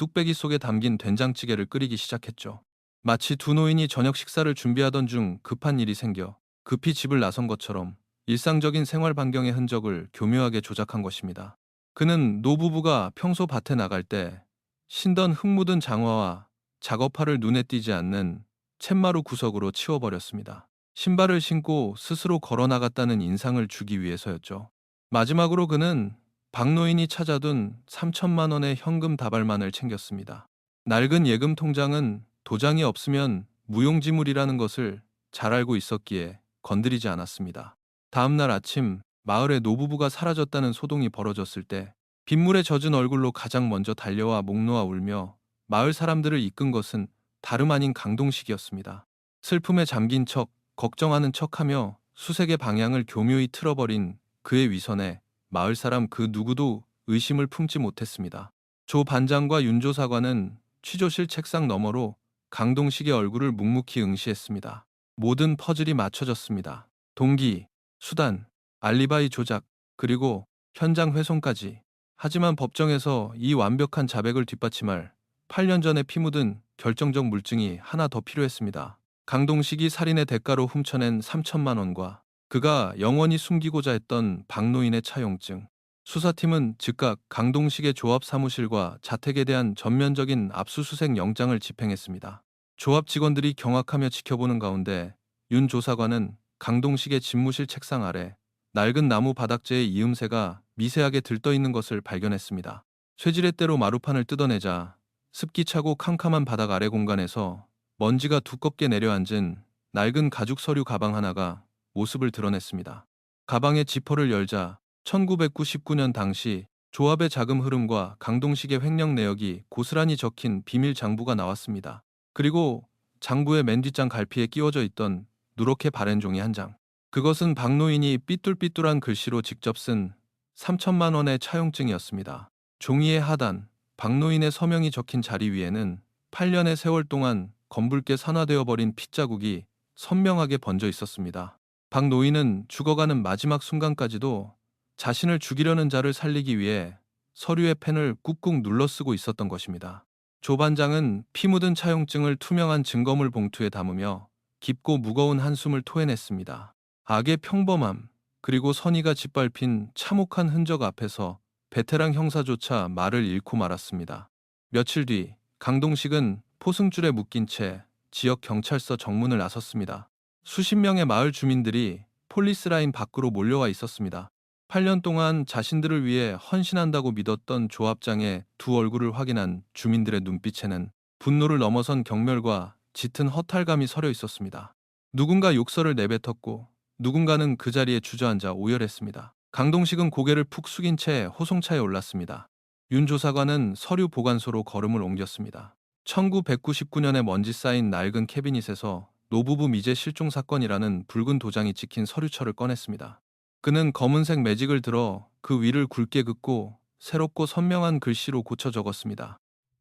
뚝배기 속에 담긴 된장찌개를 끓이기 시작했죠. 마치 두 노인이 저녁 식사를 준비하던 중 급한 일이 생겨 급히 집을 나선 것처럼 일상적인 생활 반경의 흔적을 교묘하게 조작한 것입니다. 그는 노부부가 평소 밭에 나갈 때 신던 흙 묻은 장화와 작업화를 눈에 띄지 않는 쳇마루 구석으로 치워버렸습니다. 신발을 신고 스스로 걸어 나갔다는 인상을 주기 위해서였죠. 마지막으로 그는 박노인이 찾아둔 3천만 원의 현금 다발만을 챙겼습니다. 낡은 예금 통장은 도장이 없으면 무용지물이라는 것을 잘 알고 있었기에 건드리지 않았습니다. 다음 날 아침 마을에 노부부가 사라졌다는 소동이 벌어졌을 때 빗물에 젖은 얼굴로 가장 먼저 달려와 목 놓아 울며 마을 사람들을 이끈 것은 다름 아닌 강동식이었습니다. 슬픔에 잠긴 척, 걱정하는 척하며 수색의 방향을 교묘히 틀어버린 그의 위선에 마을 사람 그 누구도 의심을 품지 못했습니다. 조 반장과 윤 조사관은 취조실 책상 너머로 강동식의 얼굴을 묵묵히 응시했습니다. 모든 퍼즐이 맞춰졌습니다. 동기, 수단, 알리바이 조작, 그리고 현장 훼손까지. 하지만 법정에서 이 완벽한 자백을 뒷받침할 8년 전에 피 묻은 결정적 물증이 하나 더 필요했습니다. 강동식이 살인의 대가로 훔쳐낸 3천만 원과 그가 영원히 숨기고자 했던 박노인의 차용증. 수사팀은 즉각 강동식의 조합 사무실과 자택에 대한 전면적인 압수수색 영장을 집행했습니다. 조합 직원들이 경악하며 지켜보는 가운데 윤 조사관은 강동식의 집무실 책상 아래 낡은 나무 바닥재의 이음새가 미세하게 들떠있는 것을 발견했습니다. 쇠지렛대로 마루판을 뜯어내자 습기 차고 캄캄한 바닥 아래 공간에서 먼지가 두껍게 내려앉은 낡은 가죽 서류 가방 하나가 모습을 드러냈습니다. 가방의 지퍼를 열자 1999년 당시 조합의 자금 흐름과 강동식의 횡령 내역이 고스란히 적힌 비밀 장부가 나왔습니다. 그리고 장부의 맨 뒷장 갈피에 끼워져 있던 누렇게 바랜 종이 한 장. 그것은 박노인이 삐뚤삐뚤한 글씨로 직접 쓴 3천만 원의 차용증이었습니다. 종이의 하단, 박노인의 서명이 적힌 자리 위에는 8년의 세월 동안 검붉게 산화되어 버린 핏자국이 선명하게 번져 있었습니다. 박노인은 죽어가는 마지막 순간까지도 자신을 죽이려는 자를 살리기 위해 서류의 펜을 꾹꾹 눌러쓰고 있었던 것입니다. 조 반장은 피 묻은 차용증을 투명한 증거물 봉투에 담으며 깊고 무거운 한숨을 토해냈습니다. 악의 평범함, 그리고 선의가 짓밟힌 참혹한 흔적 앞에서 베테랑 형사조차 말을 잃고 말았습니다. 며칠 뒤 강동식은 포승줄에 묶인 채 지역 경찰서 정문을 나섰습니다. 수십 명의 마을 주민들이 폴리스라인 밖으로 몰려와 있었습니다. 8년 동안 자신들을 위해 헌신한다고 믿었던 조합장의 두 얼굴을 확인한 주민들의 눈빛에는 분노를 넘어선 경멸과 짙은 허탈감이 서려 있었습니다. 누군가 욕설을 내뱉었고 누군가는 그 자리에 주저앉아 오열했습니다. 강동식은 고개를 푹 숙인 채 호송차에 올랐습니다. 윤 조사관은 서류 보관소로 걸음을 옮겼습니다. 1999년에 먼지 쌓인 낡은 캐비닛에서 노부부 미제 실종 사건이라는 붉은 도장이 찍힌 서류철을 꺼냈습니다. 그는 검은색 매직을 들어 그 위를 굵게 긋고 새롭고 선명한 글씨로 고쳐 적었습니다.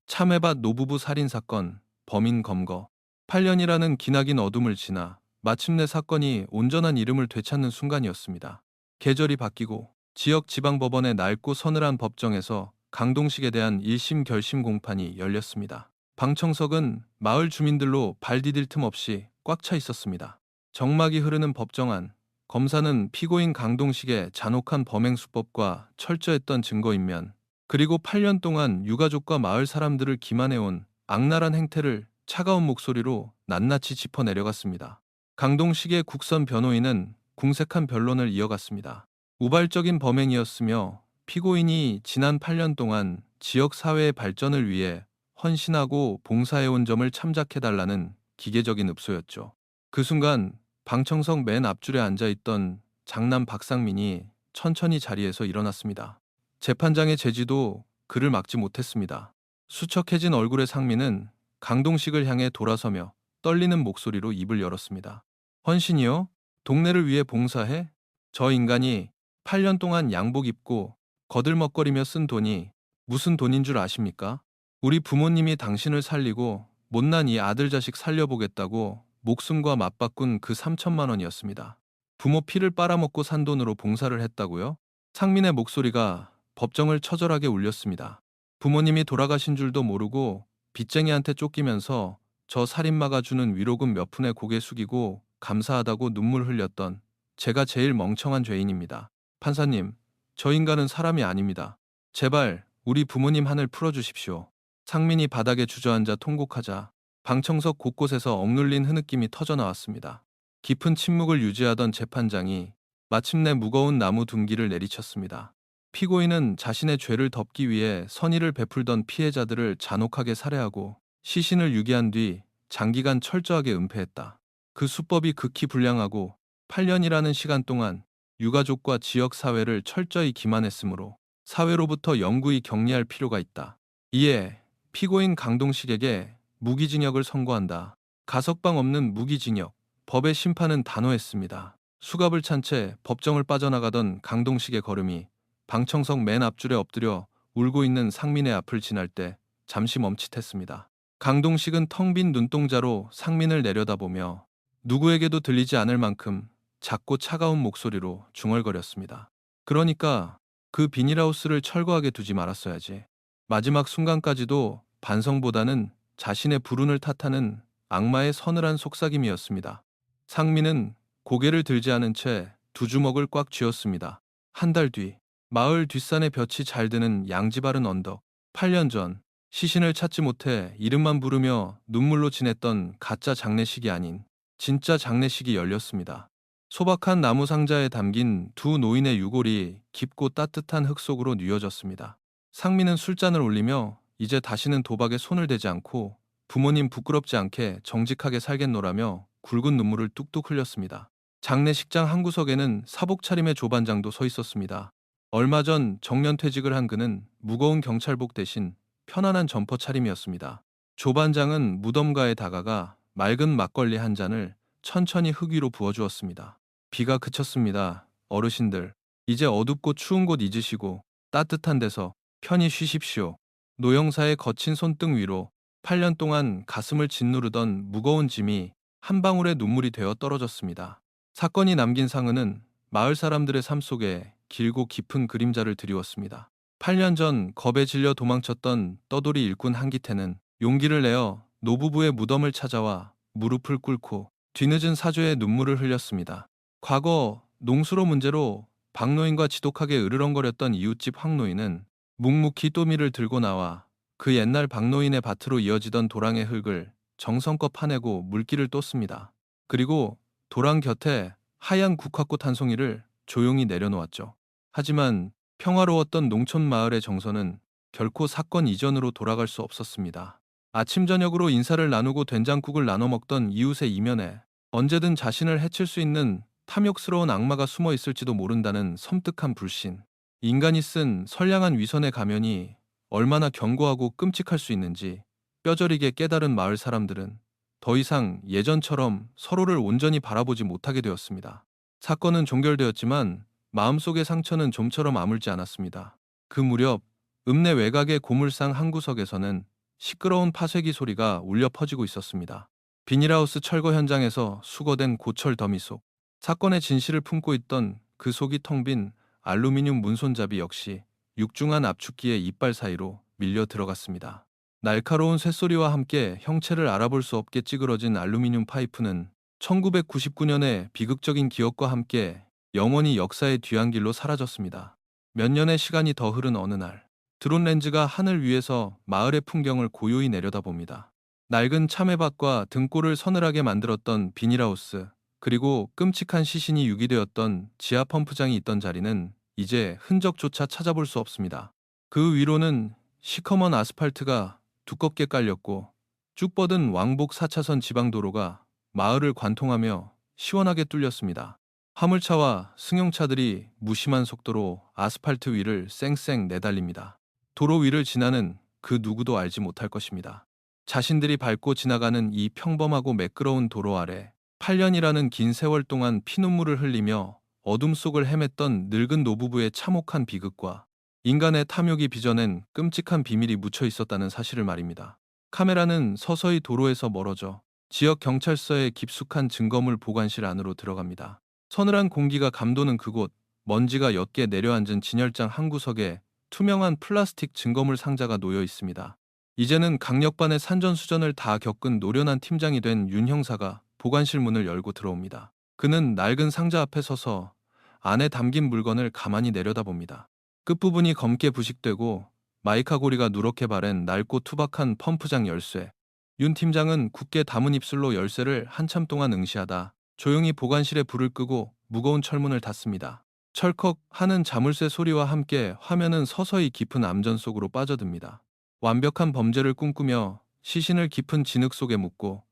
참외밭 노부부 살인 사건, 범인 검거. 8년이라는 기나긴 어둠을 지나 마침내 사건이 온전한 이름을 되찾는 순간이었습니다. 계절이 바뀌고 지역 지방법원의 낡고 서늘한 법정에서 강동식에 대한 1심 결심 공판이 열렸습니다. 방청석은 마을 주민들로 발 디딜 틈 없이 꽉 차 있었습니다. 정막이 흐르는 법정 안, 검사는 피고인 강동식의 잔혹한 범행 수법과 철저했던 증거인면, 그리고 8년 동안 유가족과 마을 사람들을 기만해온 악랄한 행태를 차가운 목소리로 낱낱이 짚어내려갔습니다. 강동식의 국선 변호인은 궁색한 변론을 이어갔습니다. 우발적인 범행이었으며 피고인이 지난 8년 동안 지역 사회의 발전을 위해 헌신하고 봉사해온 점을 참작해달라는 기계적인 읍소였죠. 그 순간 방청석 맨 앞줄에 앉아있던 장남 박상민이 천천히 자리에서 일어났습니다. 재판장의 제지도 그를 막지 못했습니다. 수척해진 얼굴의 상민은 강동식을 향해 돌아서며 떨리는 목소리로 입을 열었습니다. 헌신이요? 동네를 위해 봉사해? 저 인간이 8년 동안 양복 입고 거들먹거리며 쓴 돈이 무슨 돈인 줄 아십니까? 우리 부모님이 당신을 살리고 못난 이 아들 자식 살려보겠다고 목숨과 맞바꾼 그 3천만 원이었습니다. 부모 피를 빨아먹고 산 돈으로 봉사를 했다고요? 상민의 목소리가 법정을 처절하게 울렸습니다. 부모님이 돌아가신 줄도 모르고 빚쟁이한테 쫓기면서 저 살인마가 주는 위로금 몇 푼에 고개 숙이고 감사하다고 눈물 흘렸던 제가 제일 멍청한 죄인입니다. 판사님, 저 인간은 사람이 아닙니다. 제발 우리 부모님 한을 풀어주십시오. 상민이 바닥에 주저앉아 통곡하자 방청석 곳곳에서 억눌린 흐느낌이 터져나왔습니다. 깊은 침묵을 유지하던 재판장이 마침내 무거운 나무 둔기를 내리쳤습니다. 피고인은 자신의 죄를 덮기 위해 선의를 베풀던 피해자들을 잔혹하게 살해하고 시신을 유기한 뒤 장기간 철저하게 은폐했다. 그 수법이 극히 불량하고 8년이라는 시간 동안 유가족과 지역 사회를 철저히 기만했으므로 사회로부터 영구히 격리할 필요가 있다. 이에 피고인 강동식에게 무기징역을 선고한다. 가석방 없는 무기징역. 법의 심판은 단호했습니다. 수갑을 찬 채 법정을 빠져나가던 강동식의 걸음이 방청석 맨 앞줄에 엎드려 울고 있는 상민의 앞을 지날 때 잠시 멈칫했습니다. 강동식은 텅 빈 눈동자로 상민을 내려다보며 누구에게도 들리지 않을 만큼 작고 차가운 목소리로 중얼거렸습니다. 그러니까 그 비닐하우스를 철거하게 두지 말았어야지. 마지막 순간까지도 반성보다는 자신의 불운을 탓하는 악마의 서늘한 속삭임이었습니다. 상민은 고개를 들지 않은 채 두 주먹을 꽉 쥐었습니다. 한 달 뒤, 마을 뒷산에 볕이 잘 드는 양지바른 언덕. 8년 전, 시신을 찾지 못해 이름만 부르며 눈물로 지냈던 가짜 장례식이 아닌 진짜 장례식이 열렸습니다. 소박한 나무 상자에 담긴 두 노인의 유골이 깊고 따뜻한 흙 속으로 뉘어졌습니다. 상민은 술잔을 올리며 이제 다시는 도박에 손을 대지 않고 부모님 부끄럽지 않게 정직하게 살겠노라며 굵은 눈물을 뚝뚝 흘렸습니다. 장례식장 한 구석에는 사복 차림의 조반장도 서 있었습니다. 얼마 전 정년퇴직을 한 그는 무거운 경찰복 대신 편안한 점퍼 차림이었습니다. 조반장은 무덤가에 다가가 맑은 막걸리 한 잔을 천천히 흙 위로 부어주었습니다. 비가 그쳤습니다. 어르신들, 이제 어둡고 추운 곳 잊으시고 따뜻한 데서 편히 쉬십시오. 노영사의 거친 손등 위로 8년 동안 가슴을 짓누르던 무거운 짐이 한 방울의 눈물이 되어 떨어졌습니다. 사건이 남긴 상흔은 마을 사람들의 삶 속에 길고 깊은 그림자를 드리웠습니다. 8년 전 겁에 질려 도망쳤던 떠돌이 일꾼 한기태는 용기를 내어 노부부의 무덤을 찾아와 무릎을 꿇고 뒤늦은 사죄의 눈물을 흘렸습니다. 과거 농수로 문제로 박노인과 지독하게 으르렁거렸던 이웃집 황노인은 묵묵히 또미를 들고 나와 그 옛날 박노인의 밭으로 이어지던 도랑의 흙을 정성껏 파내고 물기를 똠습니다. 그리고 도랑 곁에 하얀 국화꽃 한 송이를 조용히 내려놓았죠. 하지만 평화로웠던 농촌 마을의 정서는 결코 사건 이전으로 돌아갈 수 없었습니다. 아침 저녁으로 인사를 나누고 된장국을 나눠 먹던 이웃의 이면에 언제든 자신을 해칠 수 있는 탐욕스러운 악마가 숨어 있을지도 모른다는 섬뜩한 불신. 인간이 쓴 선량한 위선의 가면이 얼마나 견고하고 끔찍할 수 있는지 뼈저리게 깨달은 마을 사람들은 더 이상 예전처럼 서로를 온전히 바라보지 못하게 되었습니다. 사건은 종결되었지만 마음속의 상처는 좀처럼 아물지 않았습니다. 그 무렵 읍내 외곽의 고물상 한 구석에서는 시끄러운 파쇄기 소리가 울려 퍼지고 있었습니다. 비닐하우스 철거 현장에서 수거된 고철 더미 속, 사건의 진실을 품고 있던 그 속이 텅 빈 알루미늄 문손잡이 역시 육중한 압축기의 이빨 사이로 밀려 들어갔습니다. 날카로운 쇳소리와 함께 형체를 알아볼 수 없게 찌그러진 알루미늄 파이프는 1999년의 비극적인 기억과 함께 영원히 역사의 뒤안길로 사라졌습니다. 몇 년의 시간이 더 흐른 어느 날, 드론 렌즈가 하늘 위에서 마을의 풍경을 고요히 내려다봅니다. 낡은 참외밭과 등골을 서늘하게 만들었던 비닐하우스, 그리고 끔찍한 시신이 유기되었던 지하 펌프장이 있던 자리는 이제 흔적조차 찾아볼 수 없습니다. 그 위로는 시커먼 아스팔트가 두껍게 깔렸고 쭉 뻗은 왕복 4차선 지방도로가 마을을 관통하며 시원하게 뚫렸습니다. 화물차와 승용차들이 무심한 속도로 아스팔트 위를 쌩쌩 내달립니다. 도로 위를 지나는 그 누구도 알지 못할 것입니다. 자신들이 밟고 지나가는 이 평범하고 매끄러운 도로 아래 8년이라는 긴 세월 동안 피눈물을 흘리며 어둠 속을 헤맸던 늙은 노부부의 참혹한 비극과 인간의 탐욕이 빚어낸 끔찍한 비밀이 묻혀 있었다는 사실을 말입니다. 카메라는 서서히 도로에서 멀어져 지역 경찰서의 깊숙한 증거물 보관실 안으로 들어갑니다. 서늘한 공기가 감도는 그곳, 먼지가 옅게 내려앉은 진열장 한 구석에 투명한 플라스틱 증거물 상자가 놓여 있습니다. 이제는 강력반의 산전수전을 다 겪은 노련한 팀장이 된 윤 형사가 보관실 문을 열고 들어옵니다. 그는 낡은 상자 앞에 서서 안에 담긴 물건을 가만히 내려다봅니다. 끝부분이 검게 부식되고 마이카 고리가 누렇게 바랜 낡고 투박한 펌프장 열쇠. 윤 팀장은 굳게 담은 입술로 열쇠를 한참 동안 응시하다 조용히 보관실에 불을 끄고 무거운 철문을 닫습니다. 철컥 하는 자물쇠 소리와 함께 화면은 서서히 깊은 암전 속으로 빠져듭니다. 완벽한 범죄를 꿈꾸며 시신을 깊은 진흙 속에 묻고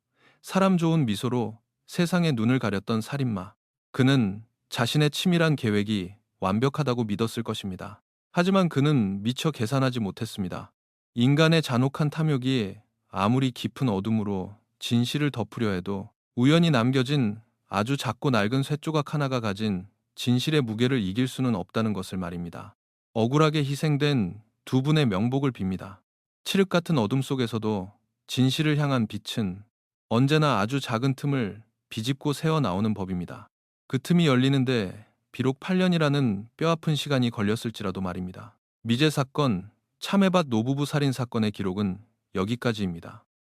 사람 좋은 미소로 세상의 눈을 가렸던 살인마. 그는 자신의 치밀한 계획이 완벽하다고 믿었을 것입니다. 하지만 그는 미처 계산하지 못했습니다. 인간의 잔혹한 탐욕이 아무리 깊은 어둠으로 진실을 덮으려 해도 우연히 남겨진 아주 작고 낡은 쇳조각 하나가 가진 진실의 무게를 이길 수는 없다는 것을 말입니다. 억울하게 희생된 두 분의 명복을 빕니다. 칠흑 같은 어둠 속에서도 진실을 향한 빛은 언제나 아주 작은 틈을 비집고 새어 나오는 법입니다. 그 틈이 열리는데 비록 8년이라는 뼈아픈 시간이 걸렸을지라도 말입니다. 미제 사건, 참외밭 노부부 살인 사건의 기록은 여기까지입니다.